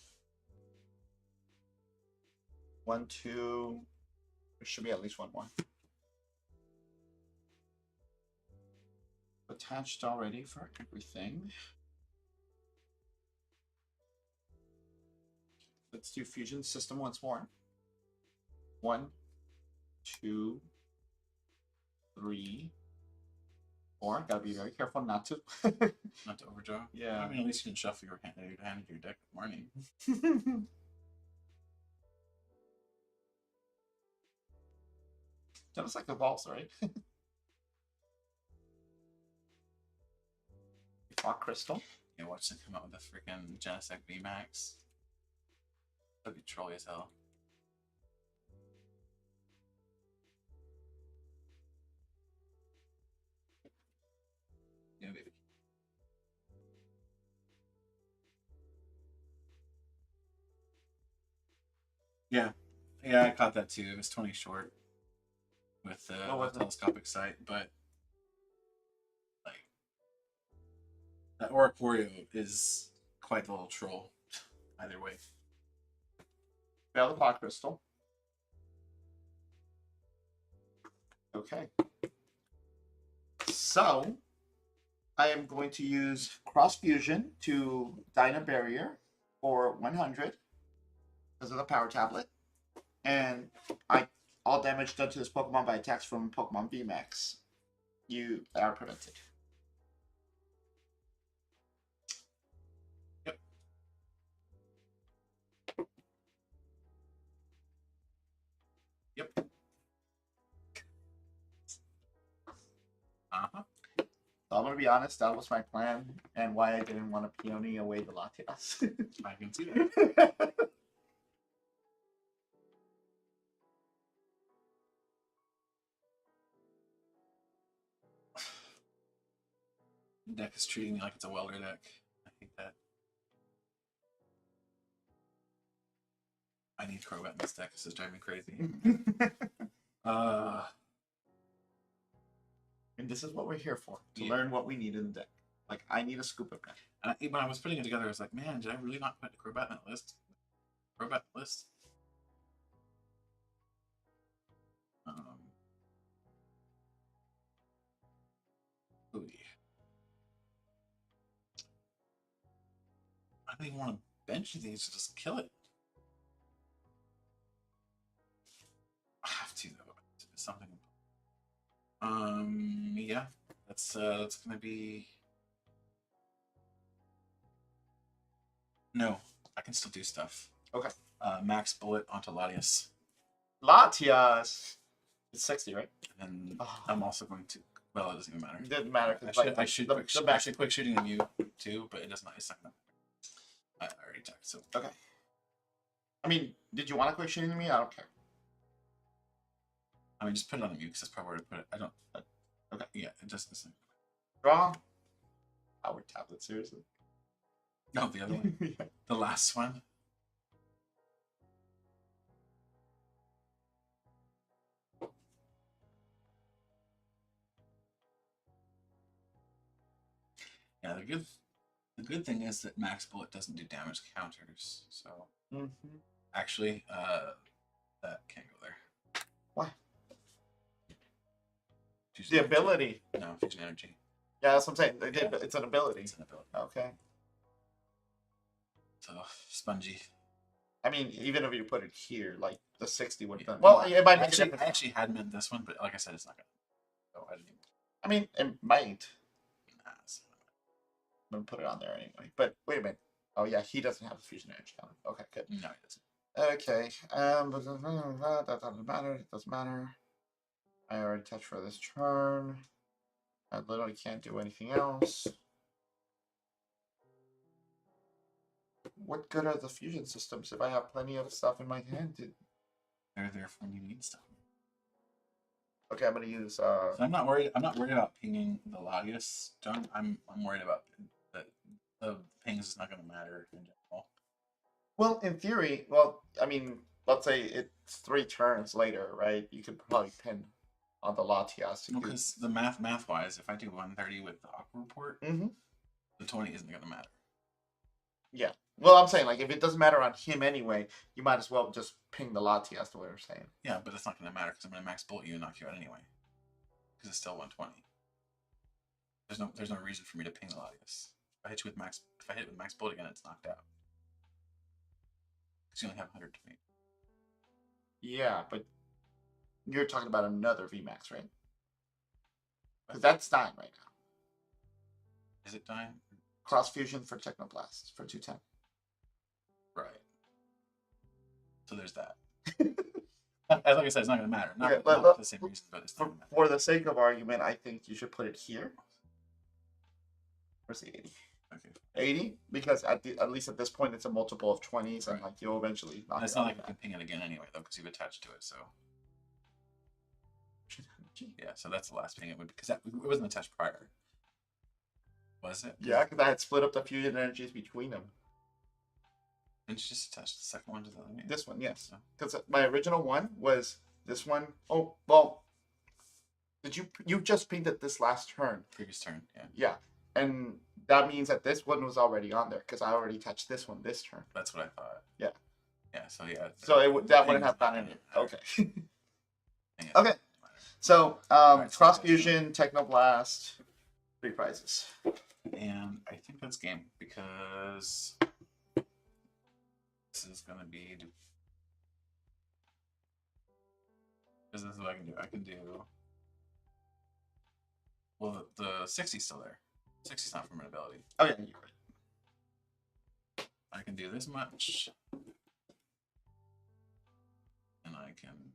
1, 2. There should be at least one more. Attached already for everything. Let's do Fusion System once more. 1, 2, 3, 4. Gotta be very careful not to. Not to overdraw. Yeah. I mean, at least you can shuffle your hand into your deck in the morning. Just like the balls, right? Rock Crystal. Yeah, watch them come out with a freaking Genesect VMAX. That'd be trolly as hell. Yeah, baby. Yeah, I caught that too. It was 20 short with the telescopic sight, but like that Oricorio is quite the little troll. Either way. Fail the Pot Crystal. Okay. So, I am going to use Cross Fusion to Dyna Barrier for 100 because of the Power Tablet. And all damage done to this Pokemon by attacks from Pokemon VMAX, you are prevented. Yep. Yep. Uh-huh. So I'm going to be honest, that was my plan and why I didn't want to Peony away the Latias. I can see that. deck is treating me like it's a welder deck. I hate that. I need Crobat in this deck. This is driving me crazy. And this is what we're here for, to Yeah. learn what we need in the deck. Like, I need a scoop of that. And when I was putting it together, I was like, man, did I really not put Crobat in that list? Crobat list? Ooh, yeah. I don't even want to bench these to just kill it. I have to though. It's something. Yeah. That's gonna be. No, I can still do stuff. Okay. Max Bullet onto Latias. Latias! It's 60, right? And Oh. I'm also going to. Well, it doesn't even matter. It doesn't matter. I should quick shooting a Mew too, but it doesn't. It's not gonna. I already checked. So Okay. I mean, did you want to quick shooting me? I don't care. I mean, just put it on the Mew because that's probably where to put it. I don't. Okay. Yeah, it doesn't. Draw. Power tablet, seriously. No, the other one. Yeah. The last one. Yeah, the good thing is that Max Bullet doesn't do damage counters. So actually, that can't go there. Why? Fusion The ability. No, fusion energy. Yeah, that's what I'm saying. Yeah. It's an ability. It's an ability. Okay. So spongy. I mean, even if you put it here, like the 60 would. Yeah. Well, it might make a actually, difference. I actually had meant this one, but like I said, it's not gonna. So I didn't even. I mean, it might. Nah, it's I'm gonna put it on there anyway. But wait a minute. Oh yeah, he doesn't have a fusion energy on it. Okay, good. no, it doesn't. Okay. That doesn't matter. It doesn't matter. I already touched for this turn. I literally can't do anything else. What good are the fusion systems if I have plenty of stuff in my hand? They're there for when you need stuff. Okay, I'm gonna use. So I'm not worried. I'm not worried about pinging the Latias. John, I'm worried about that. The ping is not going to matter in general. Well, in theory, well, I mean, let's say it's 3 turns later, right? You could probably pin on the Latias. Because the math wise, if I do 130 with the Aqua Report, the 20 isn't going to matter. Yeah. Well, I'm saying, like, if it doesn't matter on him anyway, you might as well just ping the Latias, the way you're saying. Yeah, but that's not going to matter because I'm going to max bullet you and knock you out anyway. Because it's still 120. There's no reason for me to ping the Latias. If I hit it with max bullet again, it's knocked out. Because you only have 120. Yeah, but you're talking about another VMAX, right? Because that's dying right now. Is it dying? Cross Fusion for Technoblast for 210. Right. So there's that. Like I said, it's not going to matter. Not for the same reason, but it's not going to matter. For the sake of argument, I think you should put it here. Where's the 80? Okay. 80? Because at least at this point, it's a multiple of 20s, and like you'll eventually knock it's it not out like of you can ping it again anyway, though, because you've attached to it. So yeah, so that's the last ping it would because it wasn't attached prior, was it? Yeah, because I had split up the fusion energies between them. Didn't you just attach the second one to the other one? This one, yes. So, Because my original one was this one. Oh, well, did you just pinged it this last turn? previous turn, yeah. Yeah, and that means that this one was already on there because I already touched this one this turn. That's what I thought. Yeah. Yeah. So yeah. So that wouldn't have gone in. Okay. Okay. So Cross Fusion, Technoblast, 3 prizes. And I think that's game because this is gonna be. Because this is what I can do. I can do. Well, the 60's still there. 60's not from an ability. Oh yeah, you're right. I can do this much. And I can.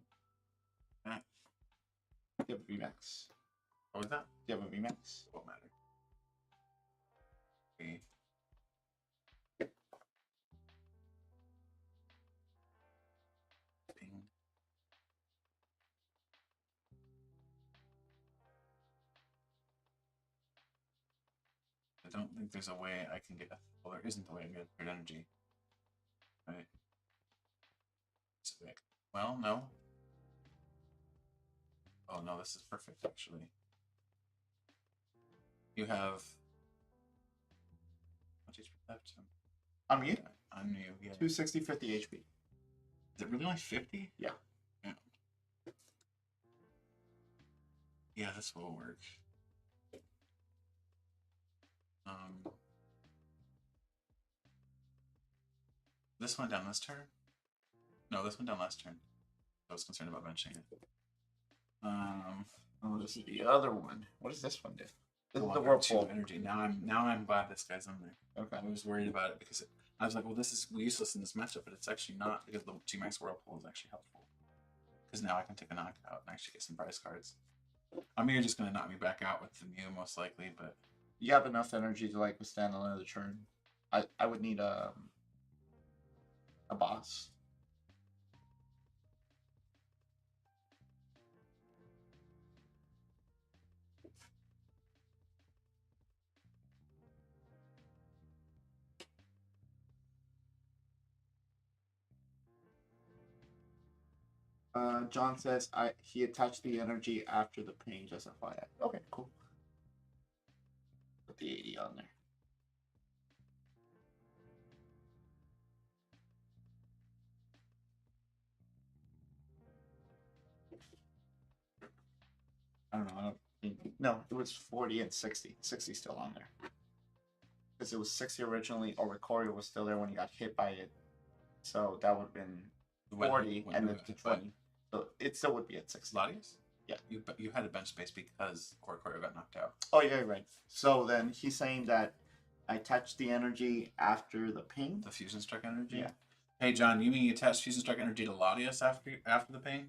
You have a VMAX. What was that? You have a VMAX. Won't matter. Okay. Ping. don't think there's a way I can get. Well, there isn't a way I can get third energy. Right. Well, no. Oh no, this is perfect actually. You have how much HP left? On you? On you, yeah. 260, 50 HP. Is it really only 50? Yeah. Yeah. Yeah, this will work. This went down this turn? No, this went down last turn. I was concerned about benching it. Oh, this is the other one. What does this one do? This is the two whirlpool. energy. Now I'm glad this guy's in there. Okay. I was worried about it because I was like, well, this is useless in this matchup, but it's actually not because the VMAX whirlpool is actually helpful. Because now I can take a knockout and actually get some prize cards. You're just gonna knock me back out with the Mew most likely, but You have enough energy to like withstand another turn. I would need a boss. John says he attached the energy after the pain, just FYI. Okay, cool. Put the 80 on there. I don't know. I don't think, no, it was 40 and 60. 60 still on there. Because it was 60 originally, or Recorio was still there when he got hit by it. So that would have been 40 and then to 20. So it still would be at 60. Latias? Yeah. You had a bench space because Recorio got knocked out. Oh, yeah, right. So then he's saying that I touched the energy after the ping. The Fusion Strike energy? Yeah. Hey, John, you mean you attached Fusion Strike energy to Latias after the ping?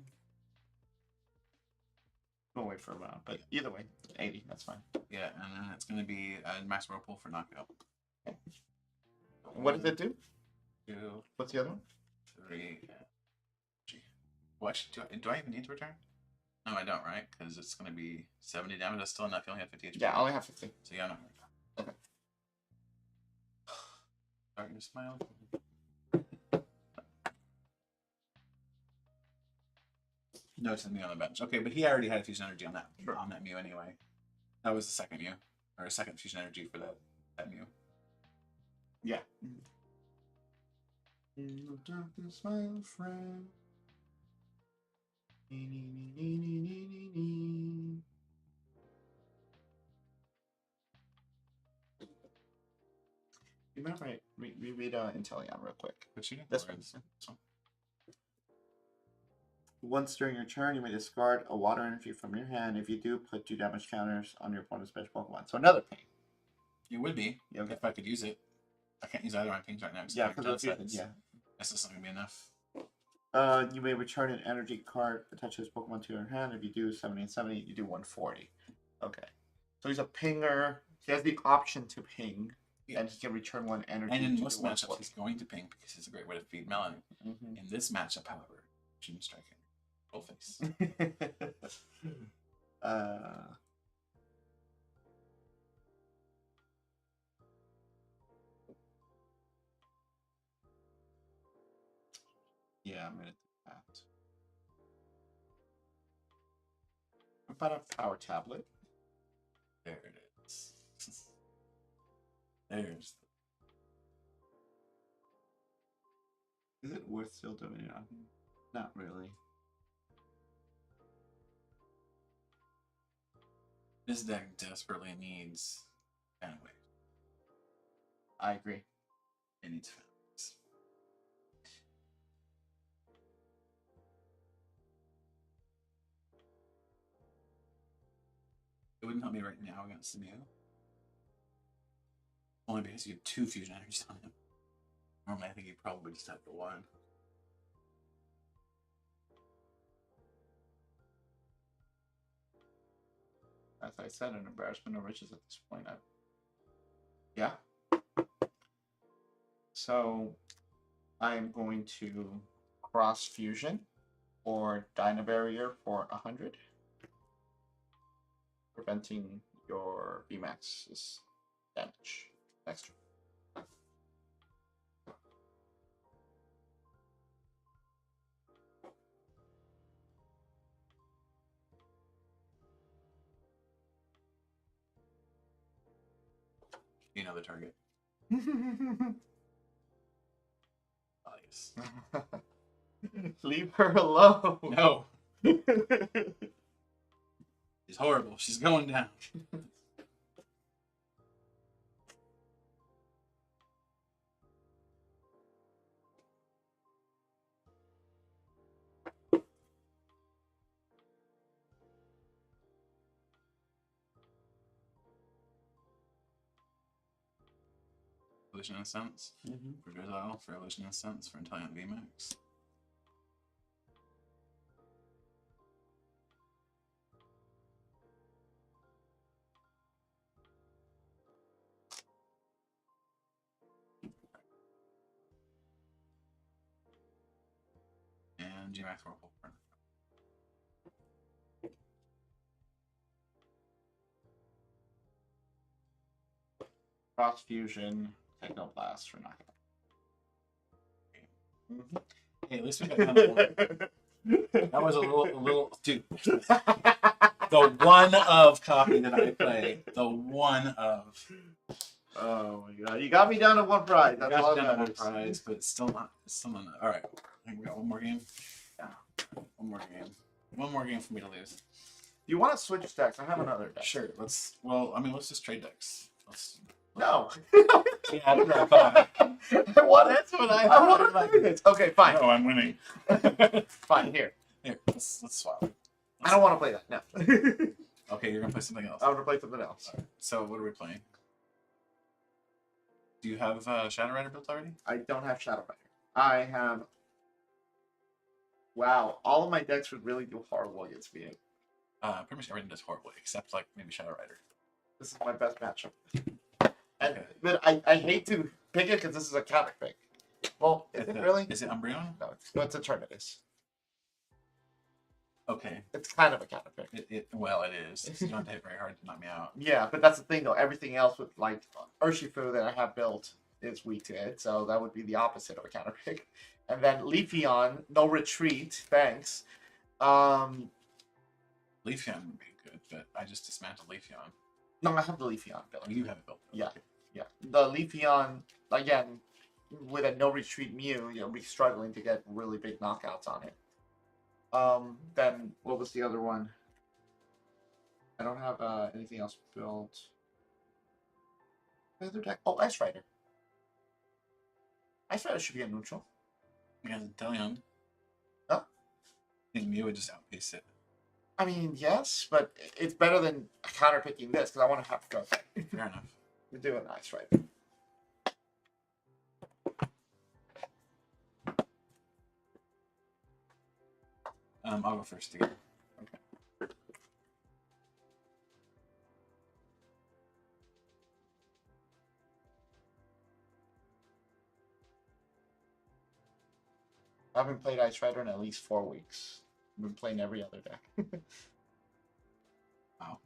We'll wait for a while, but either way, 80, that's fine. Yeah, and then it's going to be a max whirlpool for knockout. Okay. What does it do? 2, What's the other one? 3, G. Well, actually, do I even need to return? No, I don't, right? Because it's going to be 70 damage. That's still enough. You only have 50 HP. Yeah, I only have 50. So yeah, no. Okay. Starting to smile. No, it's me on the bench. Okay, but he already had fusion energy on that Mew anyway. That was the second Mew, or a second fusion energy for that Mew. Yeah. Darkness, my old friend. You mind if I reread Inteleon real quick? But you This one. Once during your turn, you may discard a water energy from your hand. If you do, put 2 damage counters on your opponent's special Pokemon. So another pain. It would be, okay. If I could use it. I can't use either of my pings right now. Yeah, because yeah. That's just not going to be enough. You may return an energy card that touches Pokemon to your hand. If you do 70 and 70, you do 140. Okay. So he's a pinger. He has the option to ping. Yeah. And he can return 1 energy. And in most matchups, he's going to ping because it's a great way to feed Melon. Mm-hmm. In this matchup, however, Fusion Striking. Full face. Yeah, I'm gonna do that. What about a power tablet? There it is. There's. Is it worth still doing it? Not really. This deck desperately needs anyway. I agree. It needs fans. It wouldn't help me right now against the Mew. Only because you have 2 fusion energies on him. Normally I think you probably just have the 1. As I said, an embarrassment of riches at this point. Yeah. So I'm going to cross fusion or Dyna Barrier for 100, preventing your VMAX's damage. Next turn. You know the target. Nice. Leave her alone. No. She's horrible. She's going down. Illusion Incense for Drizzle, for Illusion Incense for Inteleon VMAX. And GMAX Whirlpool. Cross fusion, Technoblast for knockout. Hey, at least we got down to one. That was a little, dude. The one of copy that I play. The one of. Oh my god! You got me down to one prize. That's all that down to one matters. prize, but it's still not. It's still not. All right, I think we got one more game. Yeah, one more game. One more game for me to lose. Do you want to switch decks? I have another deck. Sure. Let's. Well, I mean, let's just trade decks. Let's. No. Yeah, that's what I thought. I want it. That's what I I thought. want to play this. Okay, fine. No, I'm winning. Fine. Here. Here, let's swap. I don't want to play that. No. Okay, you're gonna play something else. I want to play something else. All right, so what are we playing? Do you have Shadow Rider built already? I don't have Shadow Rider. I have. Wow, all of my decks would really do horrible against me. Pretty much everything does horribly, except like maybe Shadow Rider. This is my best matchup. And, Okay. but I hate to pick it because this is a counter pick. Well, is it really? Is it Umbreon? No, it's a Eternatus. Okay. It's kind of a counter pick. Well, it is. You don't have to hit very hard to knock me out. Yeah, but that's the thing though. Everything else with like Urshifu that I have built is weak to it, so that would be the opposite of a counter pick. And then Leafeon, no retreat, thanks. Leafeon would be good, but I just dismantled Leafeon. No, I have the Leafeon built. Oh, you have it built. Yeah. Okay. Yeah, the Leafeon again with a no retreat Mew, you'll be struggling to get really big knockouts on it. Then what was the other one? I don't have anything else built. The other deck. Oh, Ice Rider. Ice Rider should be a neutral. Yeah, Inteleon. Huh? I think Mew would just outpace it. I mean, yes, but it's better than counter picking this because I want to have to go. Fair enough. We're doing Ice Rider. I'll go first again. Okay. I haven't played Ice Rider in at least 4 weeks. I've been playing every other deck. Wow.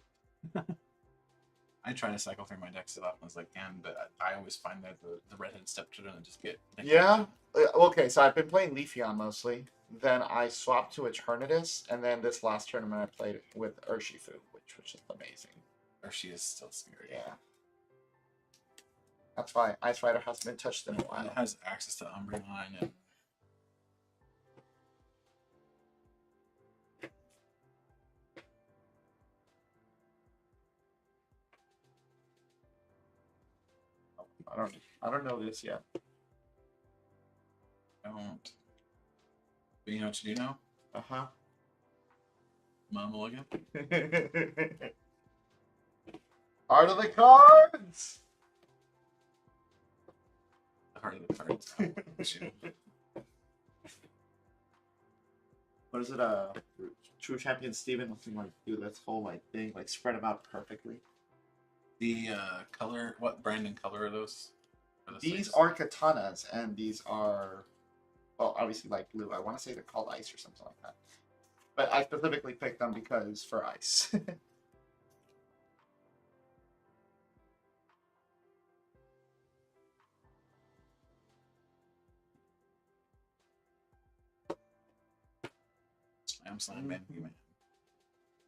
I try to cycle through my decks as often as I can, but I always find that the redhead step children just get. Yeah. Okay, so I've been playing Leafeon mostly. Then I swapped to Eternatus, and then this last tournament I played with Urshifu, which was just amazing. She is still scary. Yeah. That's why Ice Rider hasn't been touched in a And while. it has access to Umbreon and. I don't know this yet. Don't. But you know what you do now? Uh-huh. Mom Mulligan. Art of the cards! The heart of the cards. Shoot. What is it? True Champion Steven looking like do this whole like thing, like spread them out perfectly. The color, what brand and color are those? These are katanas, and these are, well, obviously like blue. I want to say they're called ice or something like that. But I specifically picked them because for ice. I'm slamming.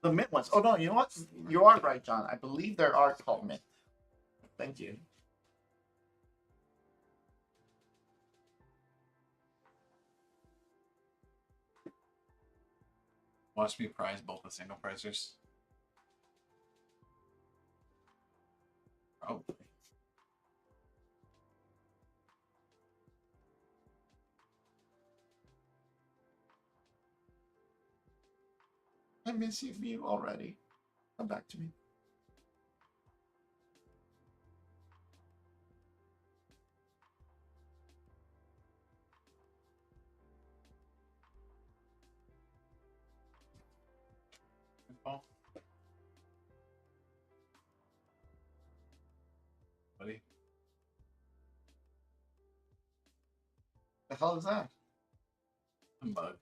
The mint ones. Oh no, you know what? You are right, John. I believe there are called mint. Thank you. Watch me prize both the single prizers. Probably. I miss you, Mew, already. Come back to me. Paul? Buddy? The hell is that? I'm bug.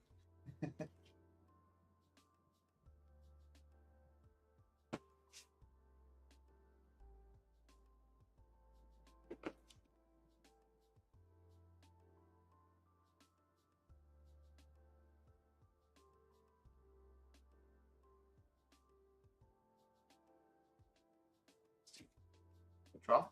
Draw.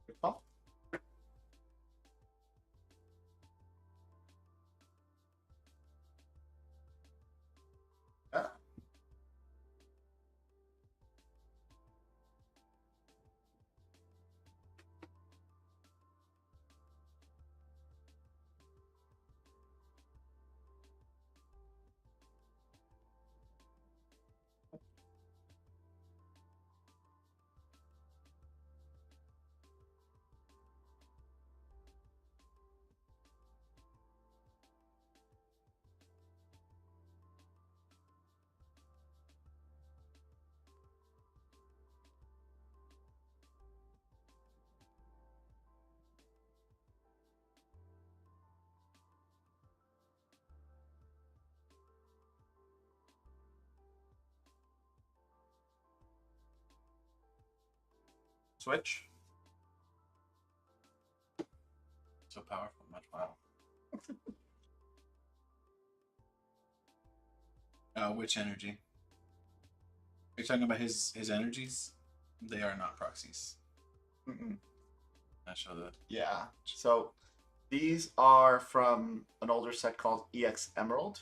Good call. Yeah. Switch. So powerful, much wow. Which energy? Are you talking about his energies? They are not proxies. Mm-mm. I show the. Yeah. So these are from an older set called EX Emerald.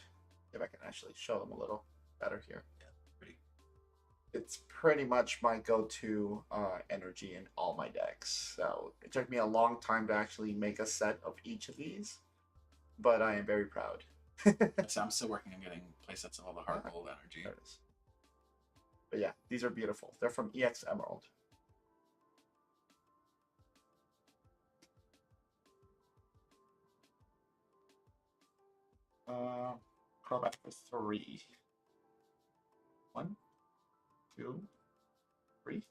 If I can actually show them a little better here. Yeah, pretty. It's pretty much my go-to energy in all my decks. So it took me a long time to actually make a set of each of these, but I am very proud. So I'm still working on getting playsets of all the hard gold energy. There it is. But yeah, these are beautiful. They're from EX Emerald. Go back for 3. 1, 2, 3.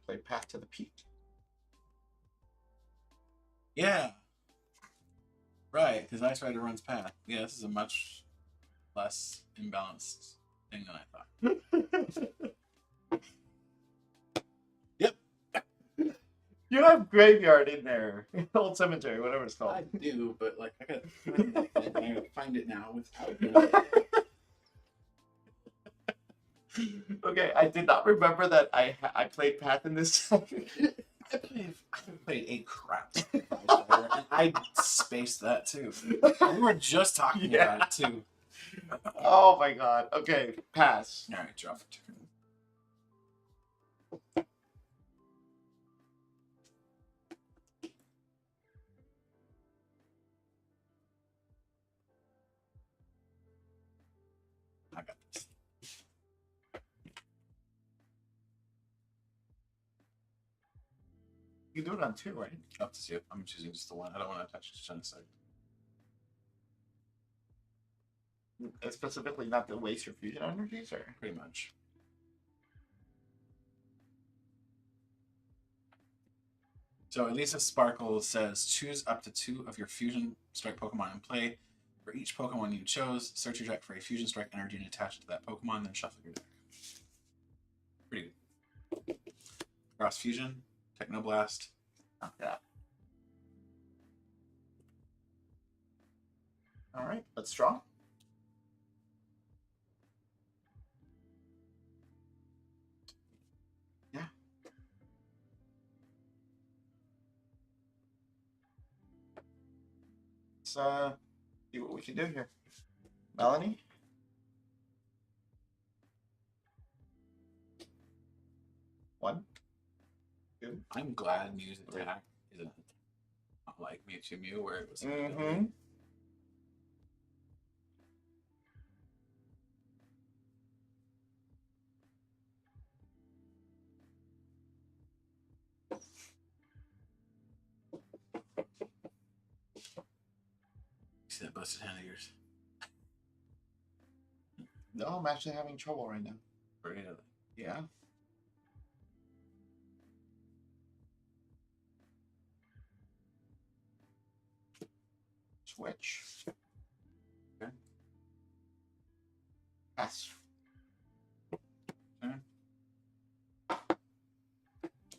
Play Path to the Peak. Yeah. Right, because Ice Rider runs Path. Yeah, this is a much less imbalanced thing than I thought. Yep. You have Graveyard in there. Old Cemetery, whatever it's called. I do, but like I gotta find it now without it. Okay, I did not remember that I played Path in this. I played 8 crap. And I spaced that too. We were just talking about it too. Oh my god. Okay, pass. Alright, draw for turn. I got this. You can do it on 2, right? Up to you. I'm choosing just the one. I don't want to touch Genesect. specifically not to waste your fusion energies, or Pretty much. So Elisa Sparkle says, choose up to 2 of your Fusion Strike Pokemon in play. For each Pokemon you chose, search your deck for a Fusion Strike energy and attach it to that Pokemon, then shuffle your deck. Pretty good. Cross Fusion, Technoblast. yeah. All right, let's draw. Yeah. Let's see what we can do here. Melanie? One, two. I'm glad Mew's attack isn't not like Mewtwo Mew, where it was. Mm-hmm. See that busted hand of yours? No, I'm actually having trouble right now. Really? Yeah. Switch. Okay. Pass. Okay.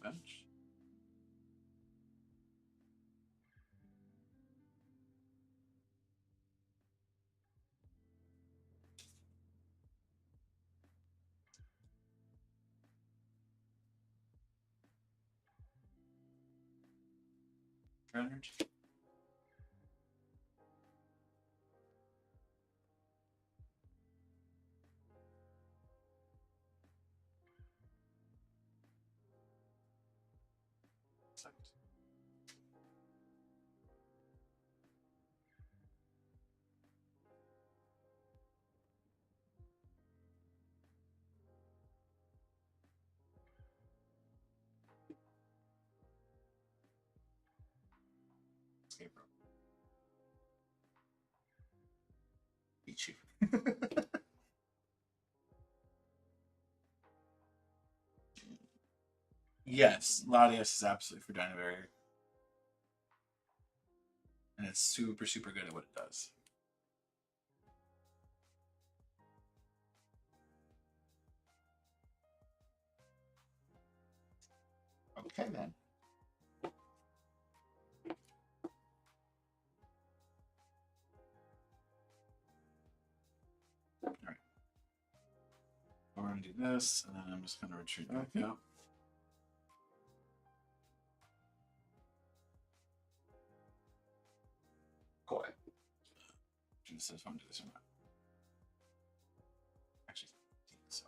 Bench. Energy. Escape rope. Beat you. Yes, Latias is absolutely for Dino Barrier. And it's super, super good at what it does. Okay, then. Alright. We're going to do this, and then I'm just going to retreat back out. Go ahead. This is fun to do this or not. Actually, so.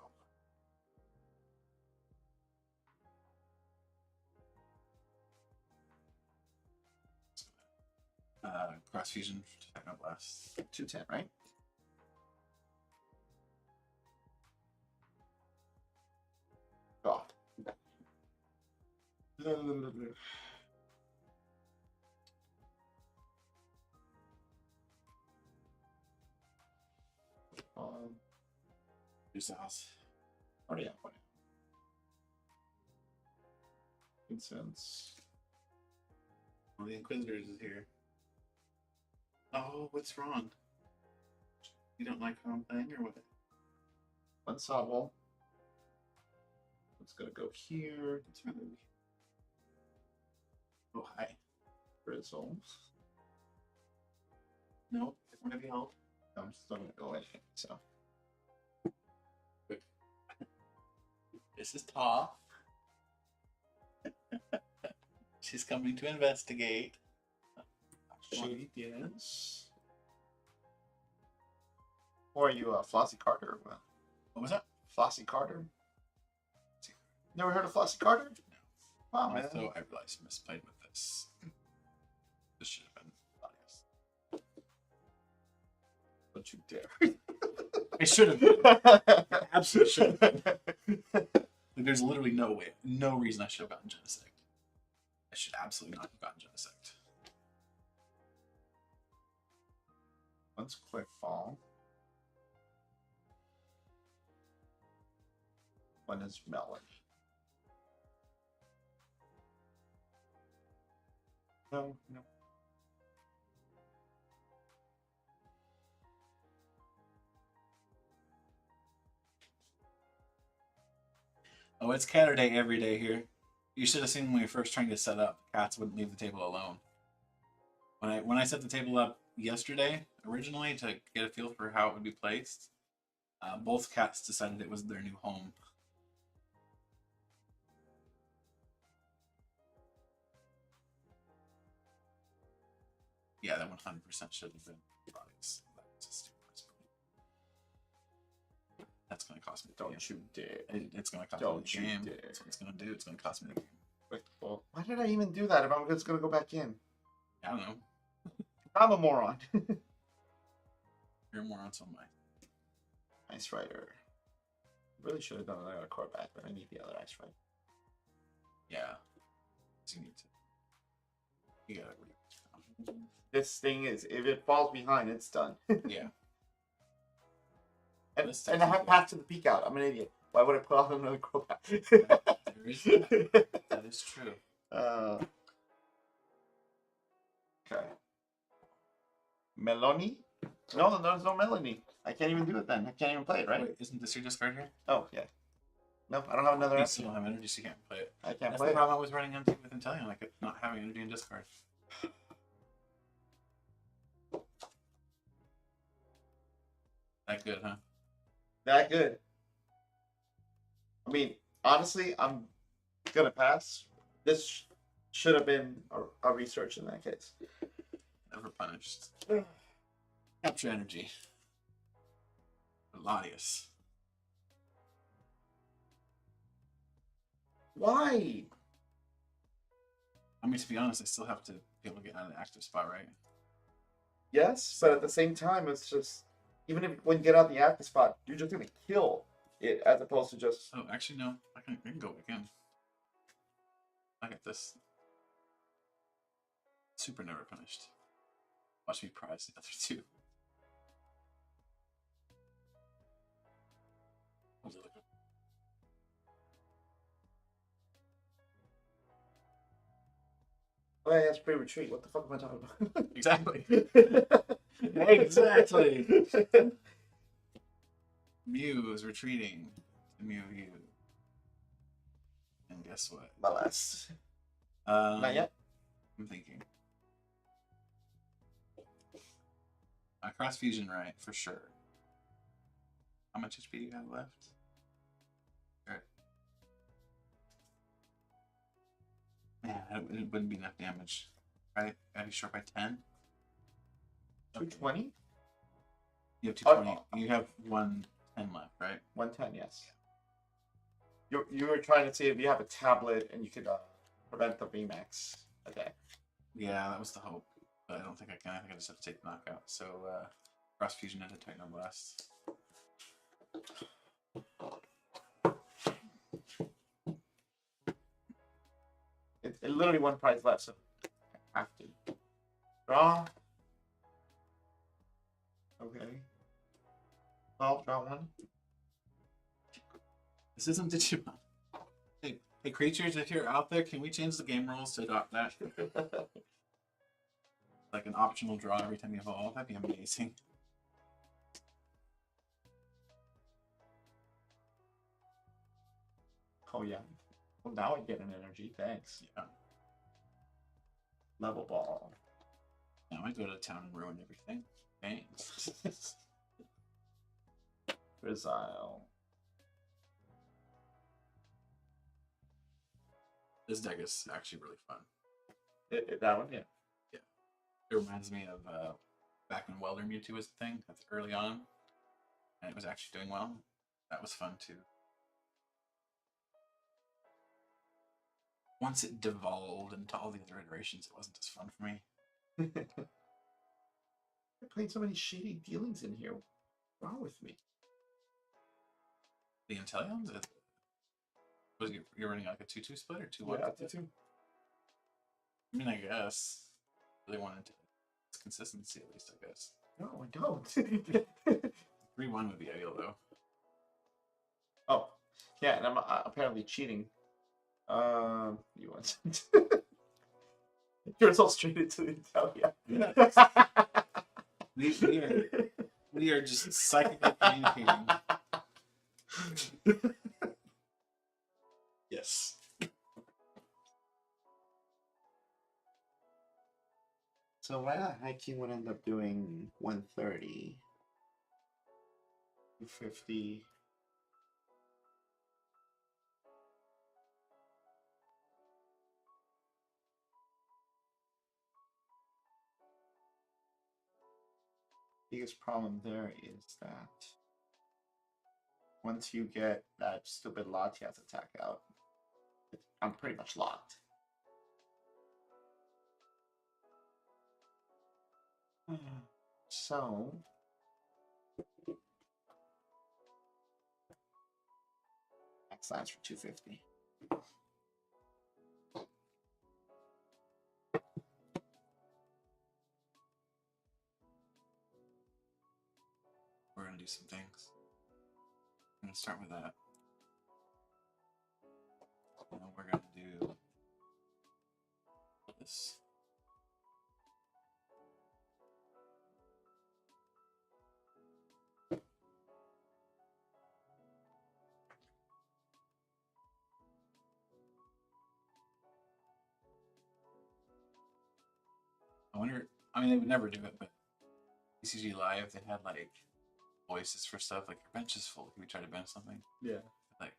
Cross Fusion, Technoblast. 210, right? Oh. Use the house. Oh, yeah. Makes sense. Well, the Inquisitors is here. Oh, what's wrong? You don't like how I'm playing or what? One Sobble. It's gonna go here. What's wrong? Oh, hi. Grizzle. No, I want to be held. I'm still gonna go in. So. This is Toph. She's coming to investigate. She is. Or are you Flossie Carter? What was that? Flossie Carter? Never heard of Flossie Carter? No. Wow, man. So I realized I misplayed with this. This should have been obvious. Don't you dare. It should have been. Absolutely should have been. Like, there's literally no way, no reason I should have gotten Genesect. I should absolutely not have gotten Genesect. Once Quick Fall. one is melon. No, no. Oh, it's catter day every day here. You should have seen when we first trying to set up. Cats wouldn't leave the table alone. When I set the table up yesterday, originally to get a feel for how it would be placed, both cats decided it was their new home. Yeah, that 100% should have been products. That's going to cost me. Don't you dare. It's going to cost Don't me the you game. dare. That's what it's going to do. It's going to cost me the game. Wait, well, why did I even do that if I'm just going to go back in? I don't know. I'm a moron. You're more on some my. Ice Rider. Really should have done another core back, but I need the other Ice Rider. Yeah. You need to. You gotta read. This thing is, if it falls behind, it's done. Yeah. And I have path to the peak out. I'm an idiot. Why would I put on another core back? There is that. That is true. Okay. Meloni? No, there's no Melanie. I can't even do it then. I can't even play it, right? Wait, isn't this your discard here? Oh, yeah. No, I don't have another You option. still don't have energy, so you can't play it. I can't That's play the it. problem I was running into with Inteleon, like not having energy in discard. That good, huh? That good. I mean, honestly, I'm gonna pass. This should have been a research in that case. Never punished. Capture energy. Latius. Why? I mean, to be honest, I still have to be able to get out of the active spot, right? Yes, but at the same time, it's just even if when you get out the active spot, you're just gonna kill it as opposed to just. Oh, actually, no. I can go again. I get this. Super never punished. Watch me prize the other two. Oh, yeah, that's pre-retreat. What the fuck am I talking about? Exactly. Exactly. Mew is retreating to Mew U. And guess what? Molest. Not Not yet. I'm thinking. Cross fusion, right? For sure. How much HP do you have left? Alright. Man, it wouldn't be enough damage. Right? Gotta be short by 10. 220? You have 220. You have 110 left, right? 110, yes. You were trying to see if you have a tablet and you could prevent the VMAX attack. Yeah, that was the hope. But I don't think I can. I think I just have to take the knockout. So, cross fusion into Titan Blast. It's literally one prize left, so I have to draw. Okay. Well, draw one. This isn't Digimon. Hey, creatures, if you're out there, can we change the game rules to adopt that? Like an optional draw every time you evolve? That'd be amazing. Oh, yeah. Well, now I get an energy. Thanks. Yeah. Level ball. Now I go to town and ruin everything. Thanks. Resile. This deck is actually really fun. That one, yeah. It reminds me of back when Welder Mewtwo was a thing. That's early on. And it was actually doing well. That was fun too. Once it devolved into all the other iterations, it wasn't as fun for me. I played so many shady dealings in here. What's wrong with me? The Inteleons? Was you're running like a 2-2 split or 2-1? Yeah, 2-2. I mean, I guess. Really wanted to. It's consistency, at least, I guess. No, I don't. 3-1 would be ideal, though. Oh, Yeah, and I'm apparently cheating. You want you're so straight into Inteleon. We are just psychically communicating. Yes. So why not hiking would end up doing 130, 250. Biggest problem there is that once you get that stupid Latias attack out, I'm pretty much locked. So max lines for 250. We're gonna do some things. I'm gonna start with that. And then we're gonna do this. I wonder. I mean, they would never do it, but ECG Live, they had like voices for stuff like your bench is full. Can we try to bench something? Yeah. Like,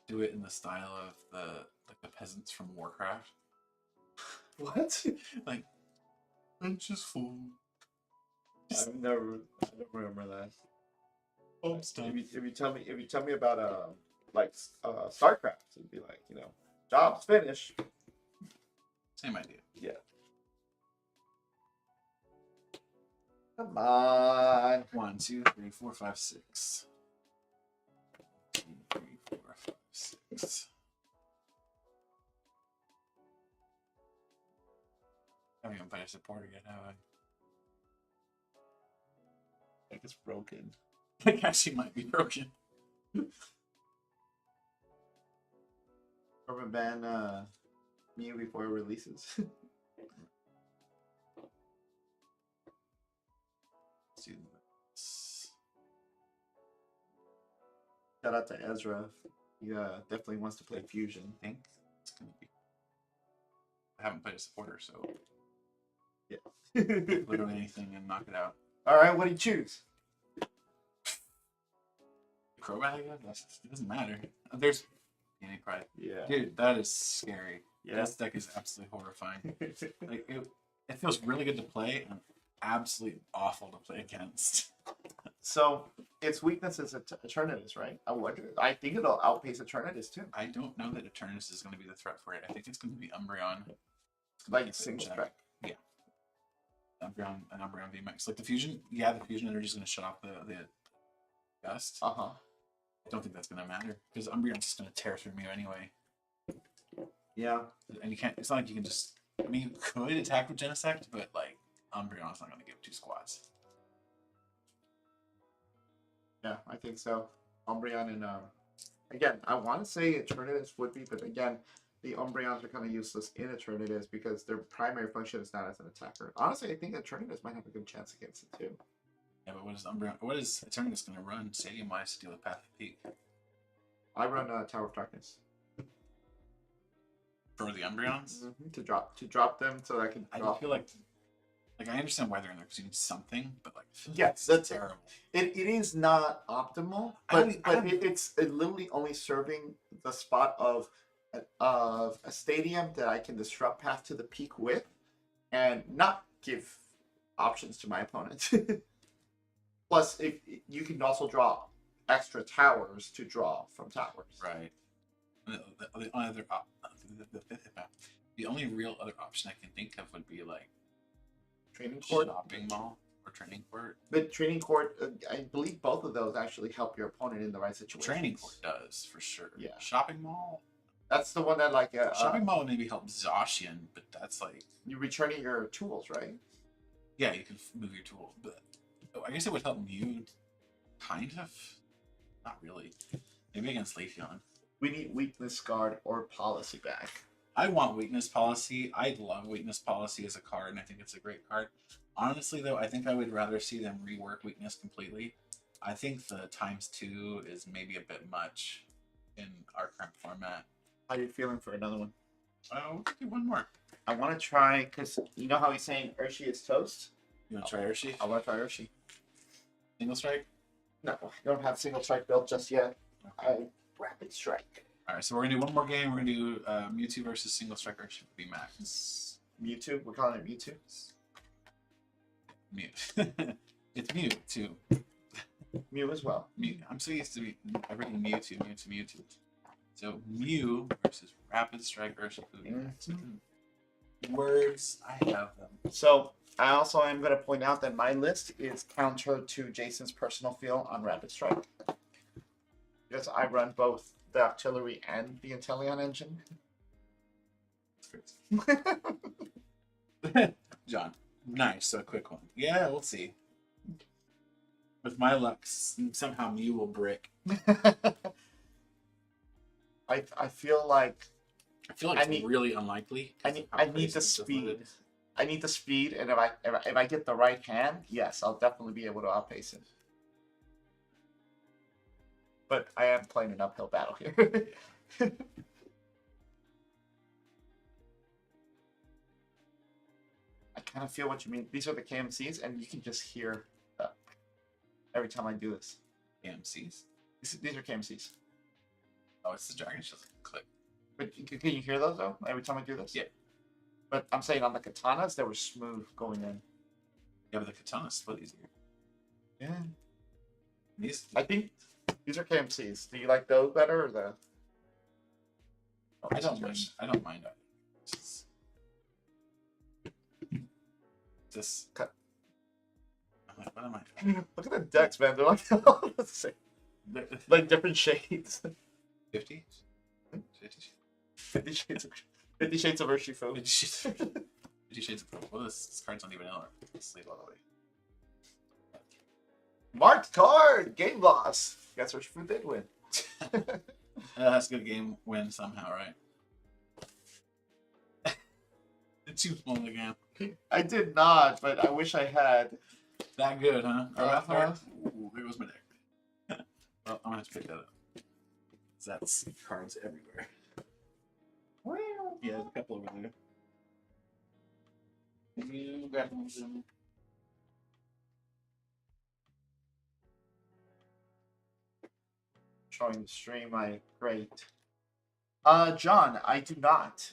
do it in the style of the peasants from Warcraft. What? Like, bench is full. I never remember that. Oh, stop. If you tell me about like StarCraft, it'd be like, job's finished. Same idea. Yeah. Come on. 1, 2, 3, 4, 5, 6. 2, 3, 4, 5, 6. I haven't even played a supporter yet, have I? I think it's broken. It actually might be broken. Or ban Mew before it releases. Let's do this. Shout out to Ezra. He definitely wants to play Fusion. I think it's gonna be. I haven't played a supporter, so Yeah. literally anything and knock it out. All right, what do you choose? Crobat, I guess? It doesn't matter. There's any pride. Yeah. Dude, that is scary. Yeah. This deck is absolutely horrifying. Like it feels really good to play and absolutely awful to play against. So its weakness is Eternatus, right? I think it'll outpace Eternatus too. I don't know that Eternus is going to be the threat for it. I think it's going to be Umbreon. Like single strike. Yeah. Umbreon and Umbreon VMAX. Like the fusion, yeah, the fusion energy is going to shut off the gust. Uh-huh. I don't think that's going to matter because Umbreon's just going to tear through Mew anyway. Yeah. And you can't. It's not like you can just. I mean, you could attack with Genesect, but like Umbreon's not going to give 2 squats. Yeah, I think so. Umbreon and again, I want to say Eternatus would be, but again, the Umbreons are kind of useless in Eternatus because their primary function is not as an attacker. Honestly, I think Eternatus might have a good chance against it too. Yeah, but what is Umbreon? What is Eternus going to run stadium wise to deal with Path of Peak? I run Tower of Darkness For the Umbreons? to drop them so I can. I don't feel like I understand why they're in there because you need something, but like yes, that's terrible. It is not optimal, but it's literally only serving the spot of a stadium that I can disrupt Path to the Peak with, and not give options to my opponent. Plus, if you can also draw extra towers to draw from towers. Right. The only real other option I can think of would be like Training court, shopping mall, or training court. But training court, I believe both of those actually help your opponent in the right situation. Training court does for sure. Yeah. Shopping mall. That's the one that like shopping mall would maybe help Zacian, but that's like you're returning your tools, right? Yeah, you can move your tool, but I guess it would help Mew, kind of. Not really. Maybe against Leafeon. We need weakness guard or policy back. I want weakness policy. I love weakness policy as a card, and I think it's a great card. Honestly, though, I think I would rather see them rework weakness completely. I think the ×2 is maybe a bit much in our current format. How are you feeling for another one? We'll do one more. I want to try, because you know how he's saying Urshi is toast? You want to try Urshi? I want to try Urshi. Single strike? No, I don't have single strike built just yet. I rapid strike. All right, so we're gonna do one more game. We're gonna do Mewtwo versus Single Strike Urshi VMAX. Mewtwo? We're calling it Mewtwo? Mew. It's Mewtwo. Mew as well. Mew. I'm so used to everything Mewtwo. So Mew versus Rapid Strike Urshi VMAX. Words, I have them. So I also am going to point out that my list is counter to Jason's personal feel on Rapid Strike. Because I run both the artillery and the Inteleon engine. John, nice, so a quick one. Yeah, we'll see. With my luck, somehow Mew will brick. I feel like it's really unlikely. I need the speed. I need the speed, and if I get the right hand, yes, I'll definitely be able to outpace it. But I am playing an uphill battle here. I kind of feel what you mean. These are the KMCs, and you can just hear every time I do this. KMCs? These are KMCs. Oh, it's the Dragon Shield click. But can you hear those, though, every time I do this? Yeah. But I'm saying on the katanas, they were smooth going in. Yeah, but the katana split easier. Yeah. I think these are KMCs. Do you like those better, or the... Oh, I don't mind. I don't mind either. This cut. What am I? Look at the decks, man. They're like the same. Like different shades. 50? 50 shades of 50 shades of Urshi Fu. 50 shades of purple. Well, this card's not even in our sleeve all the way. Marked card! Game loss. Guess Urshi Fu did win. That's a good game win somehow, right? It's too small again. I did not, but I wish I had. That good, huh? Ooh, there goes my deck. Well, I'm gonna have to pick that up. That's cards everywhere. Yeah, there's a couple over there. Can you grab them? Showing the stream, great. John, I do not.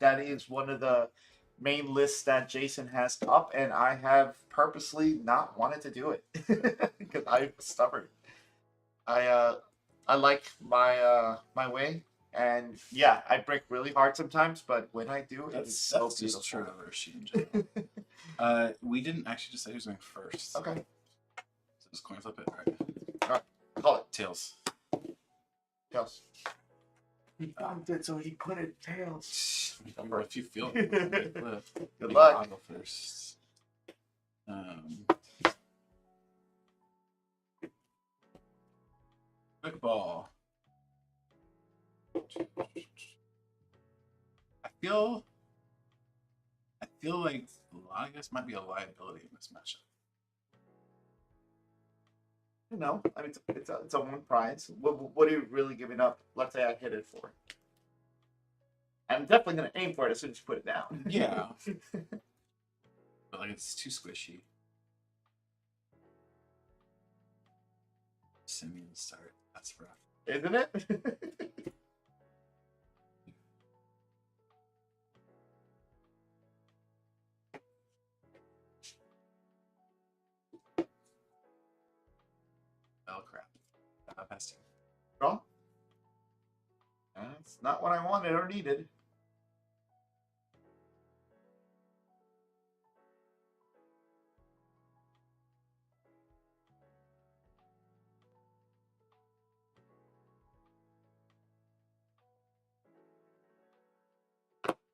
That is one of the main lists that Jason has up, and I have purposely not wanted to do it because I'm stubborn. I like my way, and yeah, I break really hard sometimes, but when I do, it's so beautiful. Just true of Urshi in general. We didn't actually decide who's going first. Okay. So just coin flip it, right? All right. Call it. Tails. Tails. He bumped it, so he put it tails. If you feel it. Good luck. I'll go first. Quick ball. I feel like Latias might be a liability in this matchup. You know, I mean, it's a one prize. What are you really giving up? Let's say I hit it for. I'm definitely going to aim for it as soon as you put it down. Yeah. But, like, it's too squishy. Simeon start. That's rough. Isn't it? Oh, crap. Past two. Draw? That's not what I wanted or needed.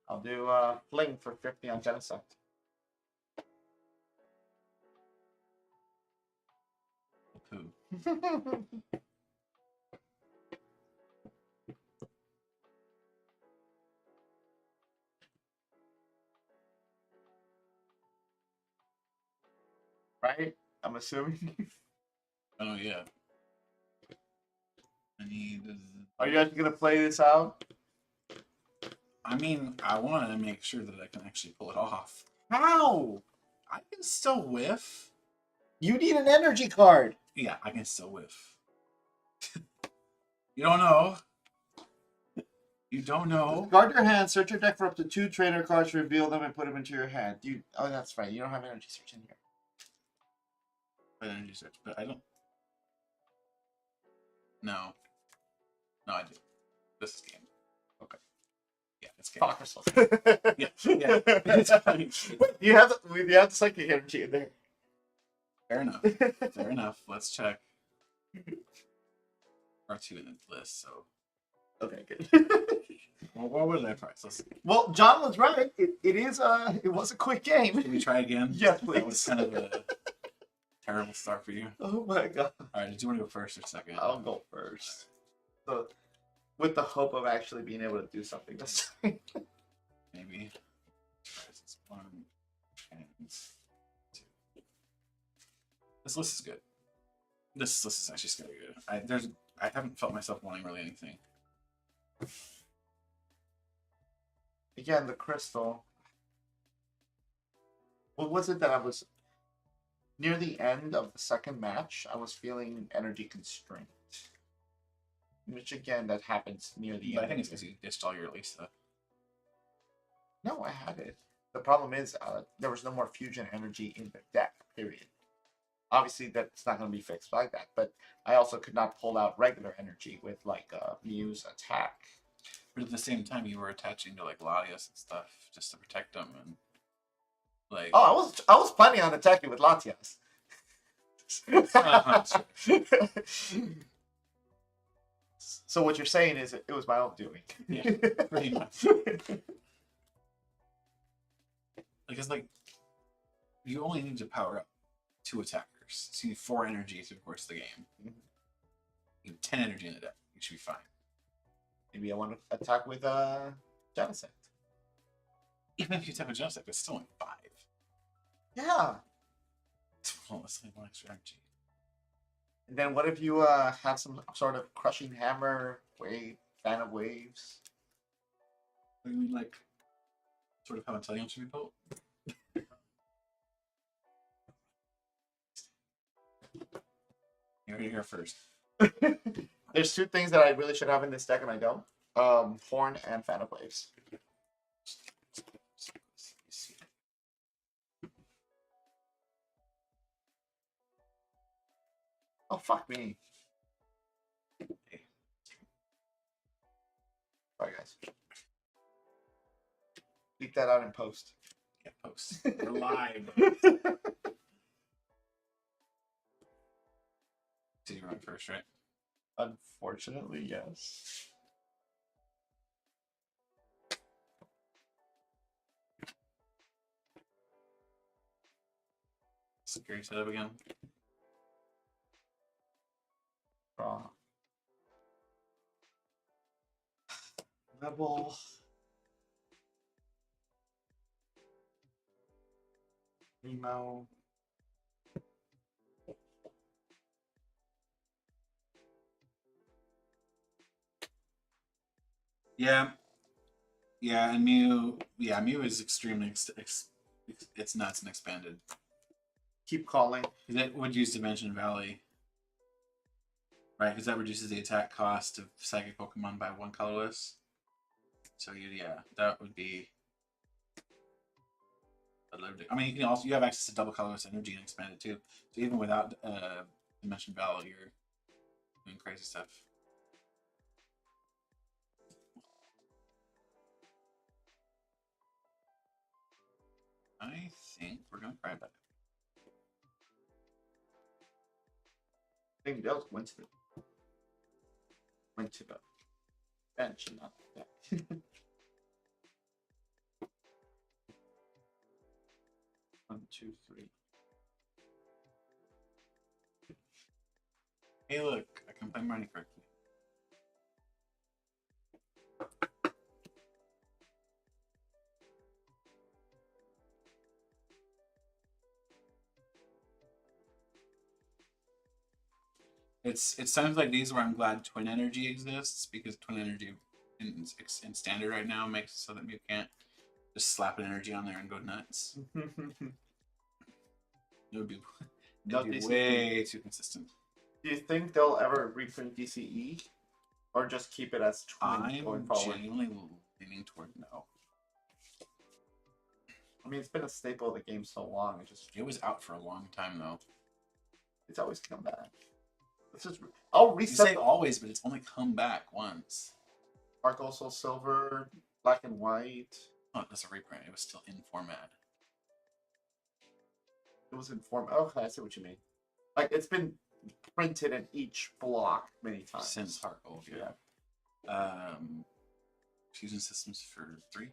I'll do Fling for 50 on Genesect. Poo. right? I'm assuming. Oh yeah. I need. Are you actually gonna play this out? I mean, I want to make sure that I can actually pull it off. How? I can still whiff. You need an energy card. Yeah, I can still whiff. You don't know. You don't know. Guard your hand, search your deck for up to 2 trainer cards, reveal them, and put them into your hand. Oh, that's right. You don't have energy search in here. Energy search, but I don't. No. No, I do. This is game. Okay. Yeah, it's game. Fuck yourself. Yeah, yeah. It's fine. Wait, you have the psychic energy in there. Fair enough. Fair enough. Let's check. R2 in the list, so. Okay, good. Well, what was that price? Let's see. Well, John was right. It was a quick game. Can we try again? Yes, That was please. kind of a terrible start for you. Oh my god. Alright, did you want to go first or second? I'll go first. So, with the hope of actually being able to do something this time. Maybe. This is 1 and 2. This list is good. This list is actually scary good. I haven't felt myself wanting really anything. Again, the crystal. What was it that I was near the end of the second match? I was feeling energy constraint, which again that happens near the But I end. think it's because you ditched all your Lisa. No, I had it. The problem is there was no more fusion energy in the deck. Period. Obviously, that's not going to be fixed like that. But I also could not pull out regular energy with like Mew's attack. But at the same time, you were attaching to like Latias and stuff just to protect them and like. Oh, I was planning on attacking with Latias. So what you're saying is it was my own doing. Yeah, pretty much. Like it's like you only need to power up 2 attackers, so you need 4 energy through the course of the game. Mhm. You have 10 energy in the deck. You should be fine. Maybe I want to attack with Genesect. Even if you attack with Genesect, it's still only 5. Yeah. Well, it's like 1 extra energy. And then what if you have some sort of crushing hammer wave, fan of waves? I mean, like, sort of how Inteleon should be built. You're here first. There's 2 things that I really should have in this deck and I don't. Horn and fan of waves. Oh fuck me. Sorry guys. Leak that out in post. Yeah, post. We're live. Did you run first, right? Unfortunately, yes. Scary setup again. Draw. Rebel. Remo. Yeah. Yeah, and Mew is extremely it's nuts and expanded. Keep calling. It would use Dimension Valley, right? Because that reduces the attack cost of Psychic Pokemon by 1 colorless. So that would be. I mean, you have access to double colorless energy and expanded too. So even without Dimension Valley, you're doing crazy stuff. I think we're gonna try that. I think those went to the bench and not the deck. 1, 2, 3. Hey, look! I can play Mighty correctly. It's times like these where I'm glad Twin Energy exists, because Twin Energy in standard right now makes it so that you can't just slap an energy on there and go nuts. It would be, No it'd be DCE. way too consistent. Do you think they'll ever reprint DCE, or just keep it as Twin going I'm forward? genuinely leaning toward no. I mean, it's been a staple of the game so long. It was out for a long time though. It's always come back. Let's just. I'll You reset. say always, but it's only come back once. Arc also silver, black and white. Oh, that's a reprint. It was still in format. It was in form. Okay, I see what you mean. Like it's been printed in each block many times Since Heart Gold, yeah. Fusion systems for 3.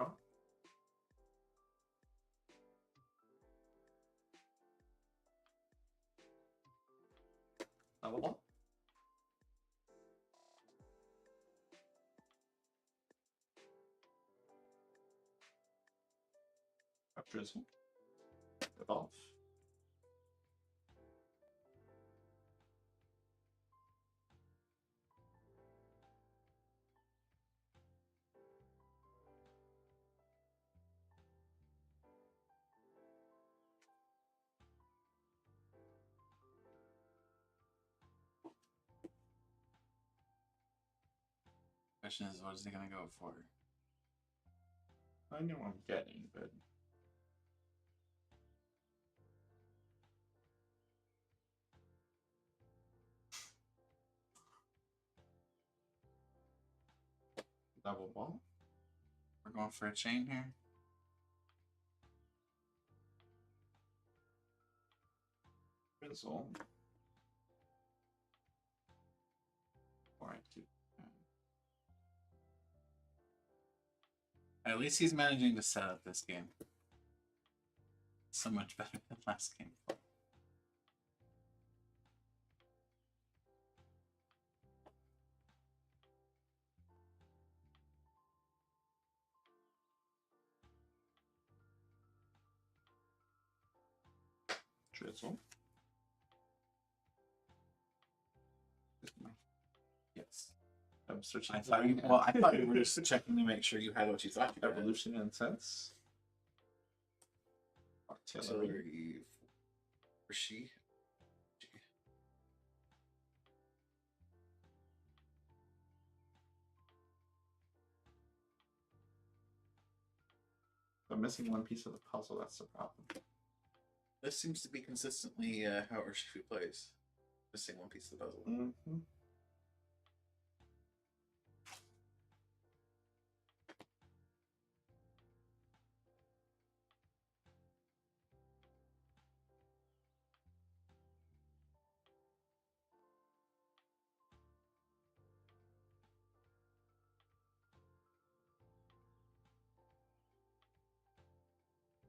Oh. Level 1. Drizzle. Evolve. Question is, what is he gonna go for? I know what I'm getting, but level 1. We're going for a chain here. Drizzle. Alright, dude. At least he's managing to set up this game so much better than last game. Drizzle. Yes. I'm searching. I thought you. Well, I thought you were just checking to make sure you had what you thought you had. Evolution and Sense. Artillery. Artillery. For she. I'm missing one piece of the puzzle. That's the problem. This seems to be consistently how Urshifu plays. Missing one piece of the puzzle. Mm-hmm.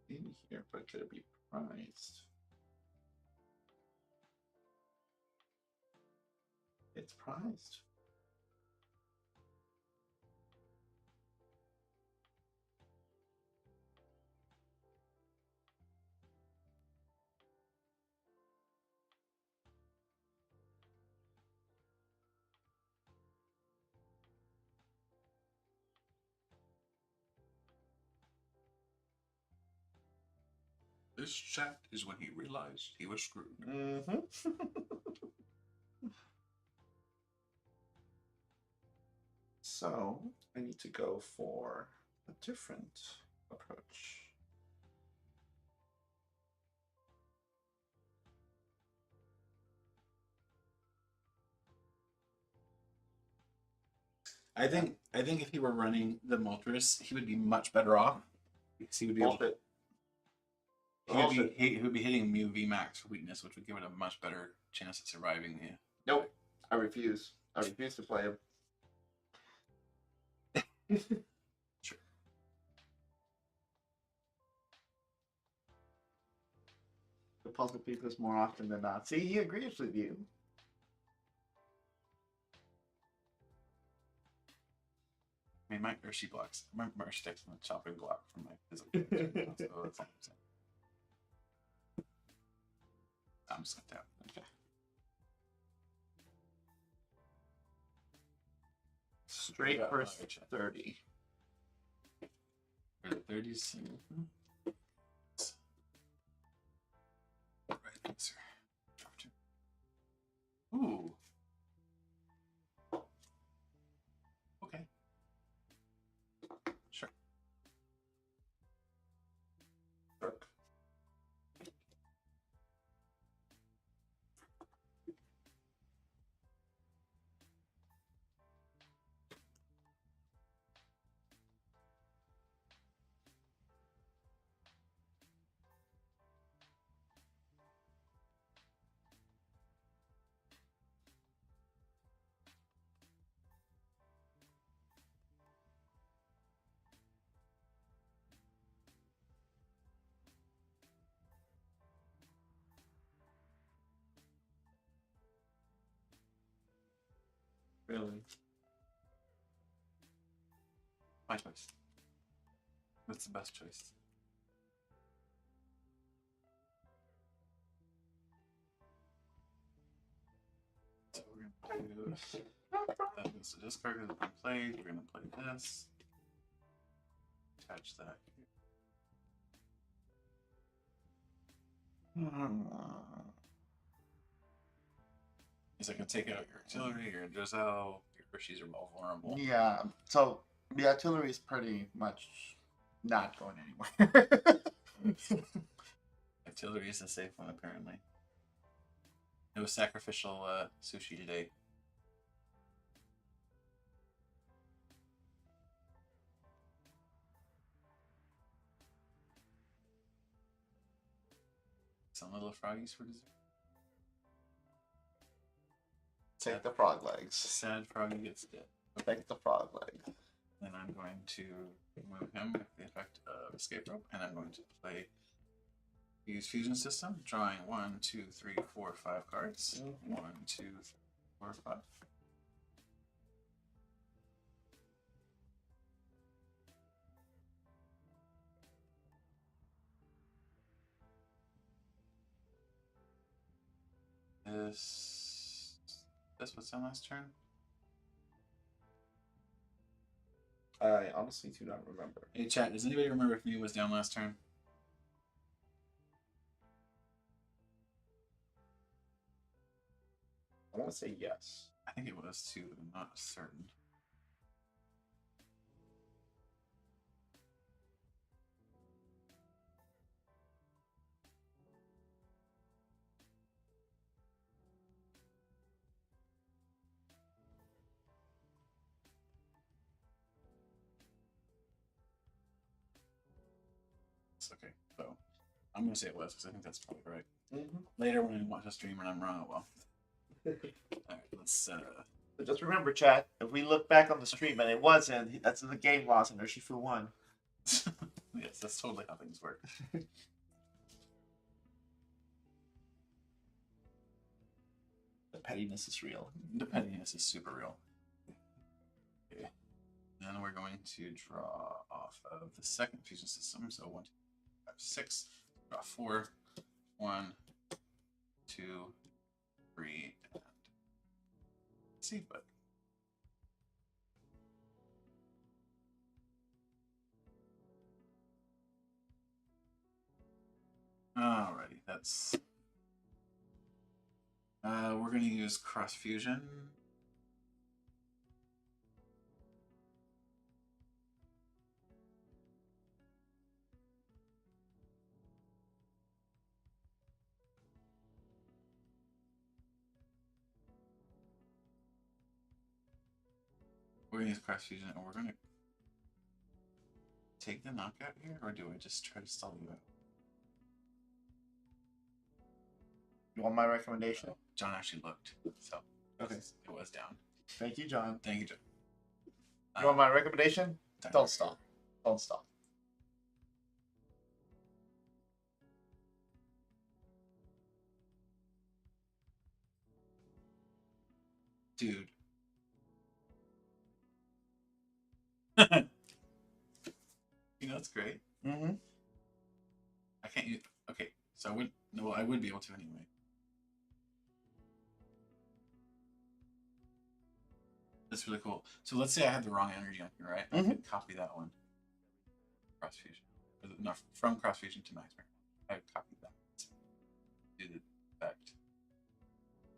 In here, but could it be prized? It's prized. This chat is when he realized he was screwed. Mm-hmm. So I need to go for a different approach. I think if he were running the Moltres, he would be much better off because he would be able to. He would be hitting Mew VMAX for weakness, which would give it a much better chance of surviving the. Nope. I refuse. I refuse to play him. Sure. The puzzle pieces more often than not. See, he agrees with you. I mean, my Urshi blocks. My Urshi deck's on the chopping block from my physical decks right now, so that's all I'm saying. I'm just gonna tap. Okay. Straight Yeah, first alright, chat. 30. For the 30s. Right answer. Drop two. Ooh. Okay. Sure. Dark. Really? My choice. What's the best choice? So we're gonna do that. So this card has been played. We're gonna play this. Attach that. Is I can take out your artillery, your Giselle, your Urshi's are all vulnerable. Yeah, so the artillery is pretty much not going anywhere. Artillery is a safe one, apparently. No sacrificial sushi today. Some little froggies for dessert. Take the frog legs. Sad froggy gets dead. Take the frog legs. Then I'm going to move him with the effect of escape rope, and I'm going to play use fusion system, drawing 1, 2, 3, 4, 5 cards. 1, 2, 3, 4, 5. This what's on last turn? I honestly do not remember. Hey chat, does anybody remember if Mew was down last turn? I want to say yes. I think it was too, but I'm not certain. It's okay. So I'm gonna say it was because I think that's probably right. Later when I watch a stream and I'm wrong, well. Alright, let's But just remember, chat, if we look back on the stream and it wasn't, that's the game loss and Urshifu won. yes, that's totally how things work. The pettiness is real. The pettiness is super real. Okay. Then we're going to draw off of the second fusion system. So 1, 2, 5, 6. Draw 4. 1, 2, 3, and see, but alrighty, that's we're gonna use cross fusion. We're gonna use cross fusion, and we're gonna take the knockout here, or do I just try to stall you out? You want my recommendation? John actually looked, so Okay. it was down. Thank you, John. Thank you, John. You want my recommendation? Dino Don't stop. Don't stop. Dude. You know, it's great. Mm-hmm. I can't use. Okay, so I would. No, I would be able to anyway. That's really cool. So let's say I had the wrong energy on here, right? I could copy that one. Cross fusion. Not from cross fusion to max. I would copy that. Do the effect.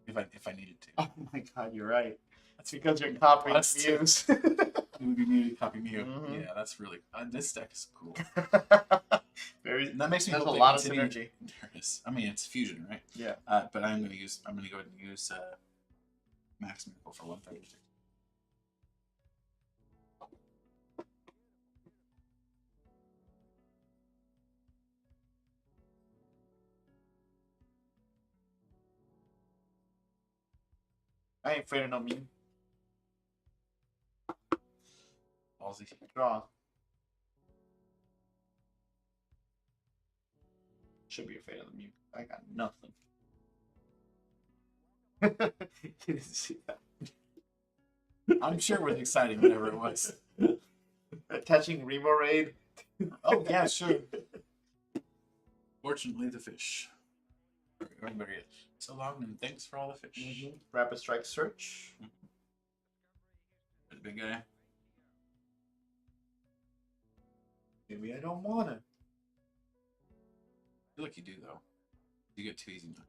If I needed to. Oh my god, you're right. That's because you're copying Mews. It would be Mew to copy Mew. Yeah, that's really. This deck is cool. Very. And that makes me There's hope a they lot of continue. synergy. There is. I mean, it's fusion, right? Yeah. But I'm gonna go ahead and use Max Miracle for 136. I ain't afraid of no Mew. Ballsy. Draw. Should be afraid of the Mew. I got nothing. You didn't see that. I'm sure it was exciting, whatever it was. Attaching Remo Raid. Oh yeah, sure. Fortunately, the fish. Everybody, so long and thanks for all the fish. Rapid Strike Search. The big guy. I Maybe I don't want it. feel like you do though. You get too easy now.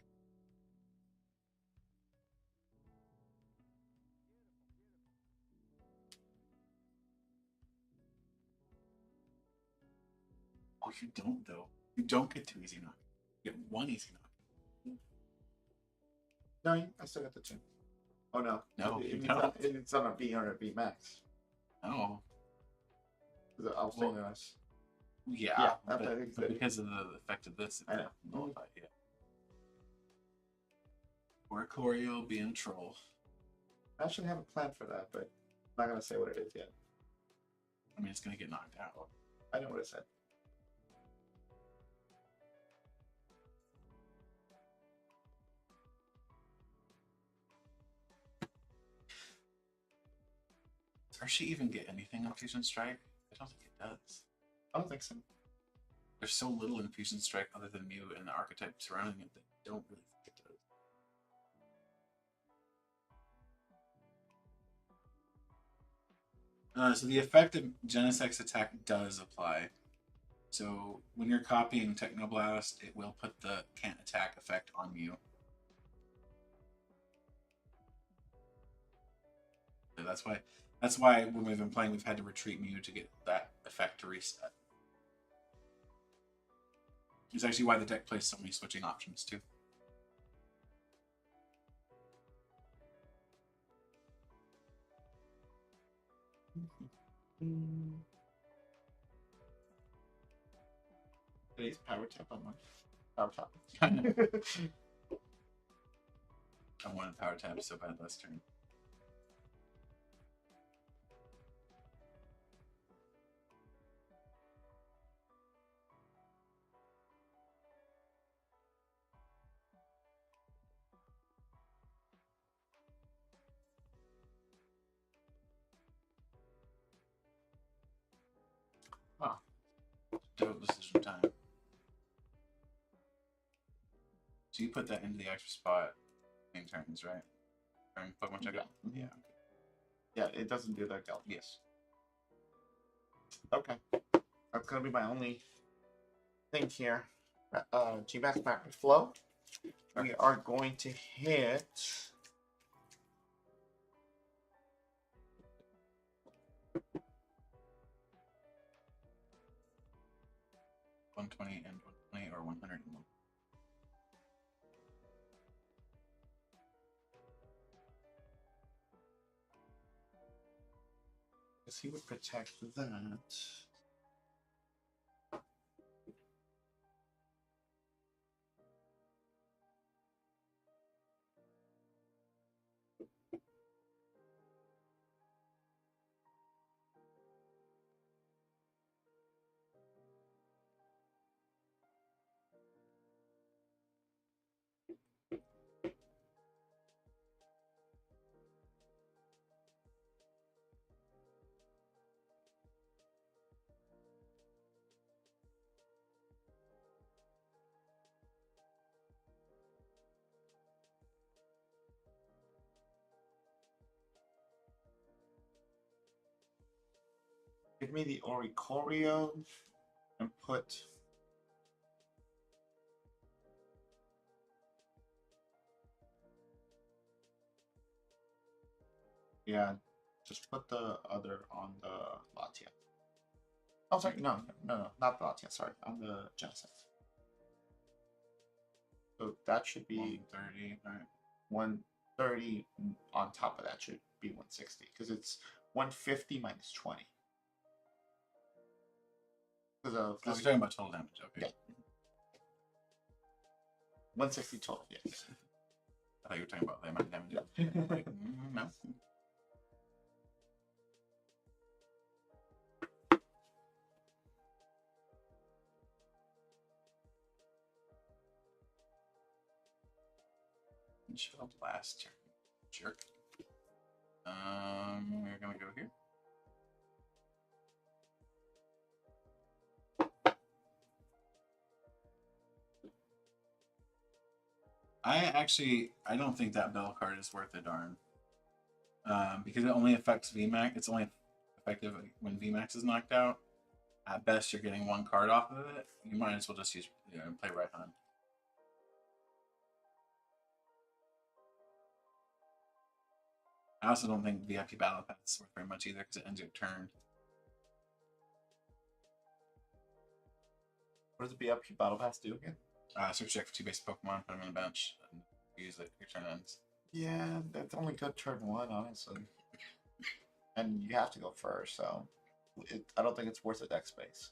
Oh, you don't though. You don't get too easy knock. You get one easy knock. No, I still got the 2. Oh no. No, you don't. It's on a V or a VMAX. No. I was thinking this. Yeah, but because of the effect of this, I know. Nullified, yeah. Or Choreo being a troll. I actually have a plan for that, but I'm not gonna say what it is yet. I mean, it's gonna get knocked out. I know what it said. Does she even get anything on Fusion Strike? I don't think it does. I don't think so. There's so little in Fusion Strike other than Mew and the archetype surrounding it that I don't really think it does. So the effect of Genesect's attack does apply. So when you're copying Technoblast, it will put the can't attack effect on Mew. So that's why when we've been playing, we've had to retreat Mew to get that effect to reset. It's actually why the deck plays so many switching options too. Today's power tap on my power tap. I wanted power tap so bad last turn. Oh. Difficult decision time. So you put that into the extra spot in turns, right? Turn Pokemon check out? Yeah. Yeah, it doesn't do that, Gal. Yes. Okay. That's gonna be my only thing here. G-Max Rapid Flow. We are going to hit 120 and 120 or 101. because he would protect that. Give me the Oricorio and put. Yeah, just put the other on the Latia. Oh, sorry, no, not the Latia. Sorry, on the Genesect. So that should be 130. All right. 130. On top of that should be 160 because it's 150 minus 20. Because Oh, you're talking about total damage. Okay. Yeah. 160 total. Yeah. I thought you were talking about the amount of damage. Yeah. Like, no. Chill blast. Jerk. We're gonna go here. I don't think that bell card is worth a darn. Because it only affects VMAX. It's only effective when VMAX is knocked out. At best, you're getting one card off of it. You might as well just use, play right hand. I also don't think VIP Battle Pass is worth very much either because it ends your turn. What does the BIP Battle Pass do again? Search check for 2 basic Pokemon, put them on the bench, and use it. Your turn ends. Yeah, that's only good turn 1, honestly. And you have to go first, so I don't think it's worth the deck space.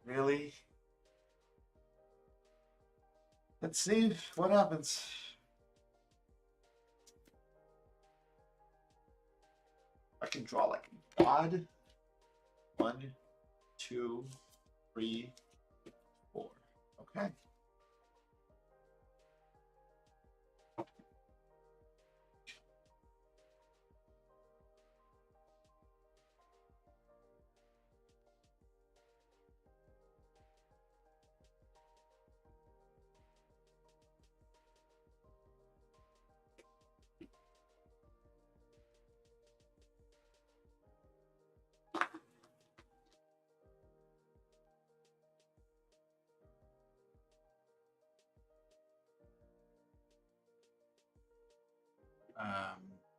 Really? Let's see what happens. I can draw like a god. 1, 2, 3, 4. Okay.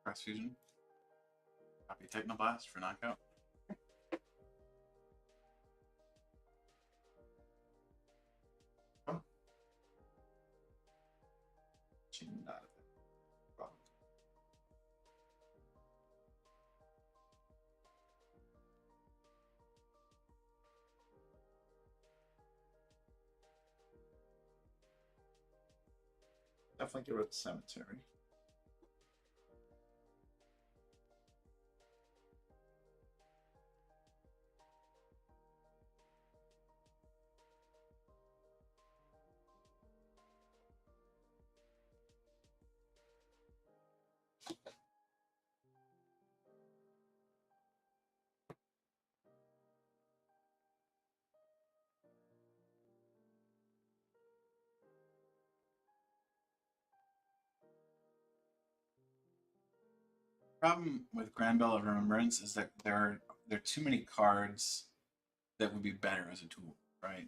Cross Fusion. Copy Technoblast for knockout. Definitely get rid of the cemetery. Problem with Grand Bell of Remembrance is that there are too many cards that would be better as a tool, right?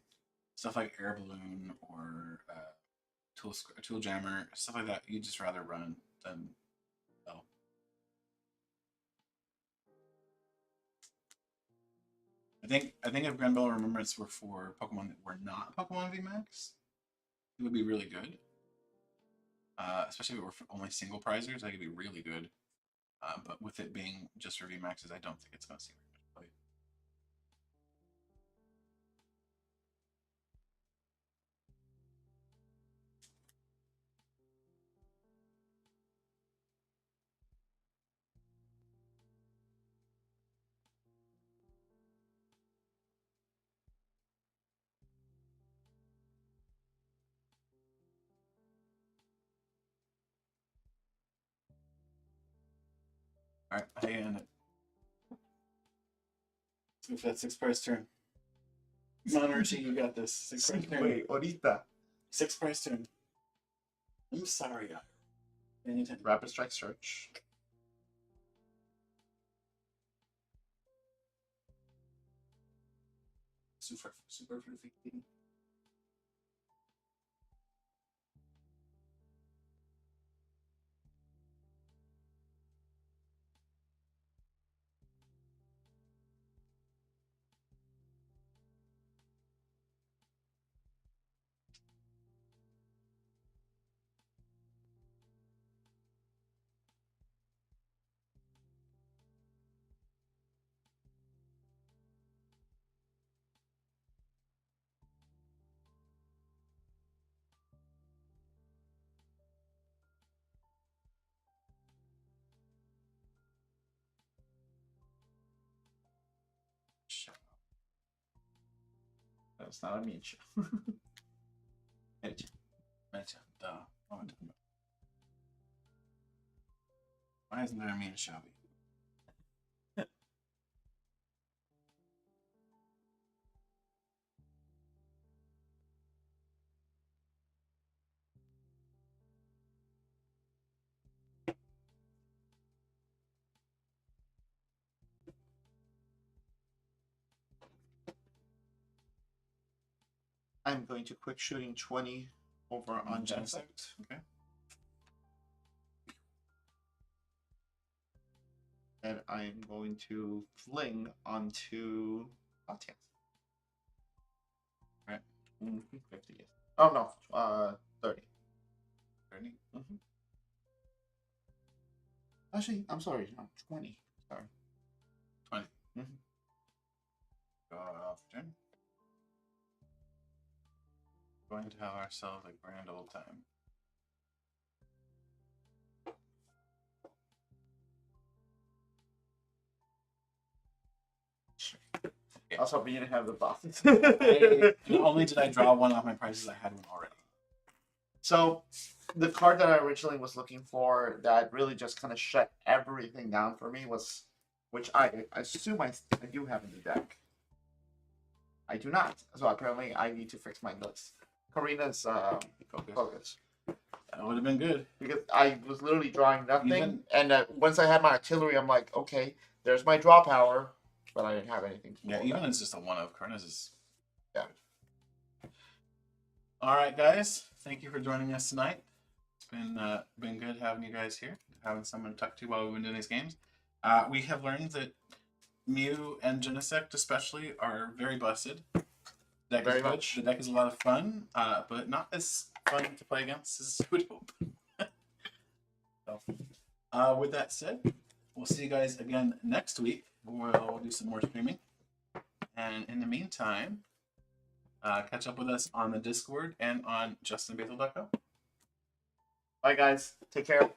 Stuff like Air Balloon or Tool Jammer, stuff like that. You'd just rather run than Bell. I think if Grand Bell of Remembrance were for Pokemon that were not Pokemon VMAX, it would be really good. Especially if it were for only single prizers, that could be really good. But with it being just for VMAXs, I don't think it's going to see very much play. All right, how you end it? So if that's 6 price turn. Come on, Archie, you got this. 6 price turn. Wait, ahorita. 6 price turn. I'm sorry. Anytime. Rapid Strike Search. Super fluffy. That's not a mean show. Mention. Duh. Why isn't there a mean Shelby? I'm going to quick shooting 20 over on Genesect. Okay. And I'm going to fling onto Latias. Right. 50, yes. Oh no, 30. 30. Mm-hmm. Actually, I'm sorry, no, 20. Sorry. 20. Mm-hmm. Go off turn. Going to have ourselves a grand old time. I was hoping you didn't have the boxes. Not only did I draw one off my prizes, I had one already. So, the card that I originally was looking for that really just kind of shut everything down for me was, which I assume I do have in the deck. I do not. So apparently I need to fix my list. Karina's focus. That would have been good. Because I was literally drawing nothing, Even- and once I had my artillery, I'm like, okay, there's my draw power, but I didn't have anything. Yeah, even it's just a one of Karina's is. Yeah. All right, guys. Thank you for joining us tonight. It's been good having you guys here, having someone to talk to while we've been doing these games. We have learned that Mew and Genesect especially are very busted. Very much. The deck is a lot of fun, but not as fun to play against as you would hope. So, with that said, we'll see you guys again next week. We'll do some more streaming. And in the meantime, catch up with us on the Discord and on justinbethel.com. Bye, guys. Take care.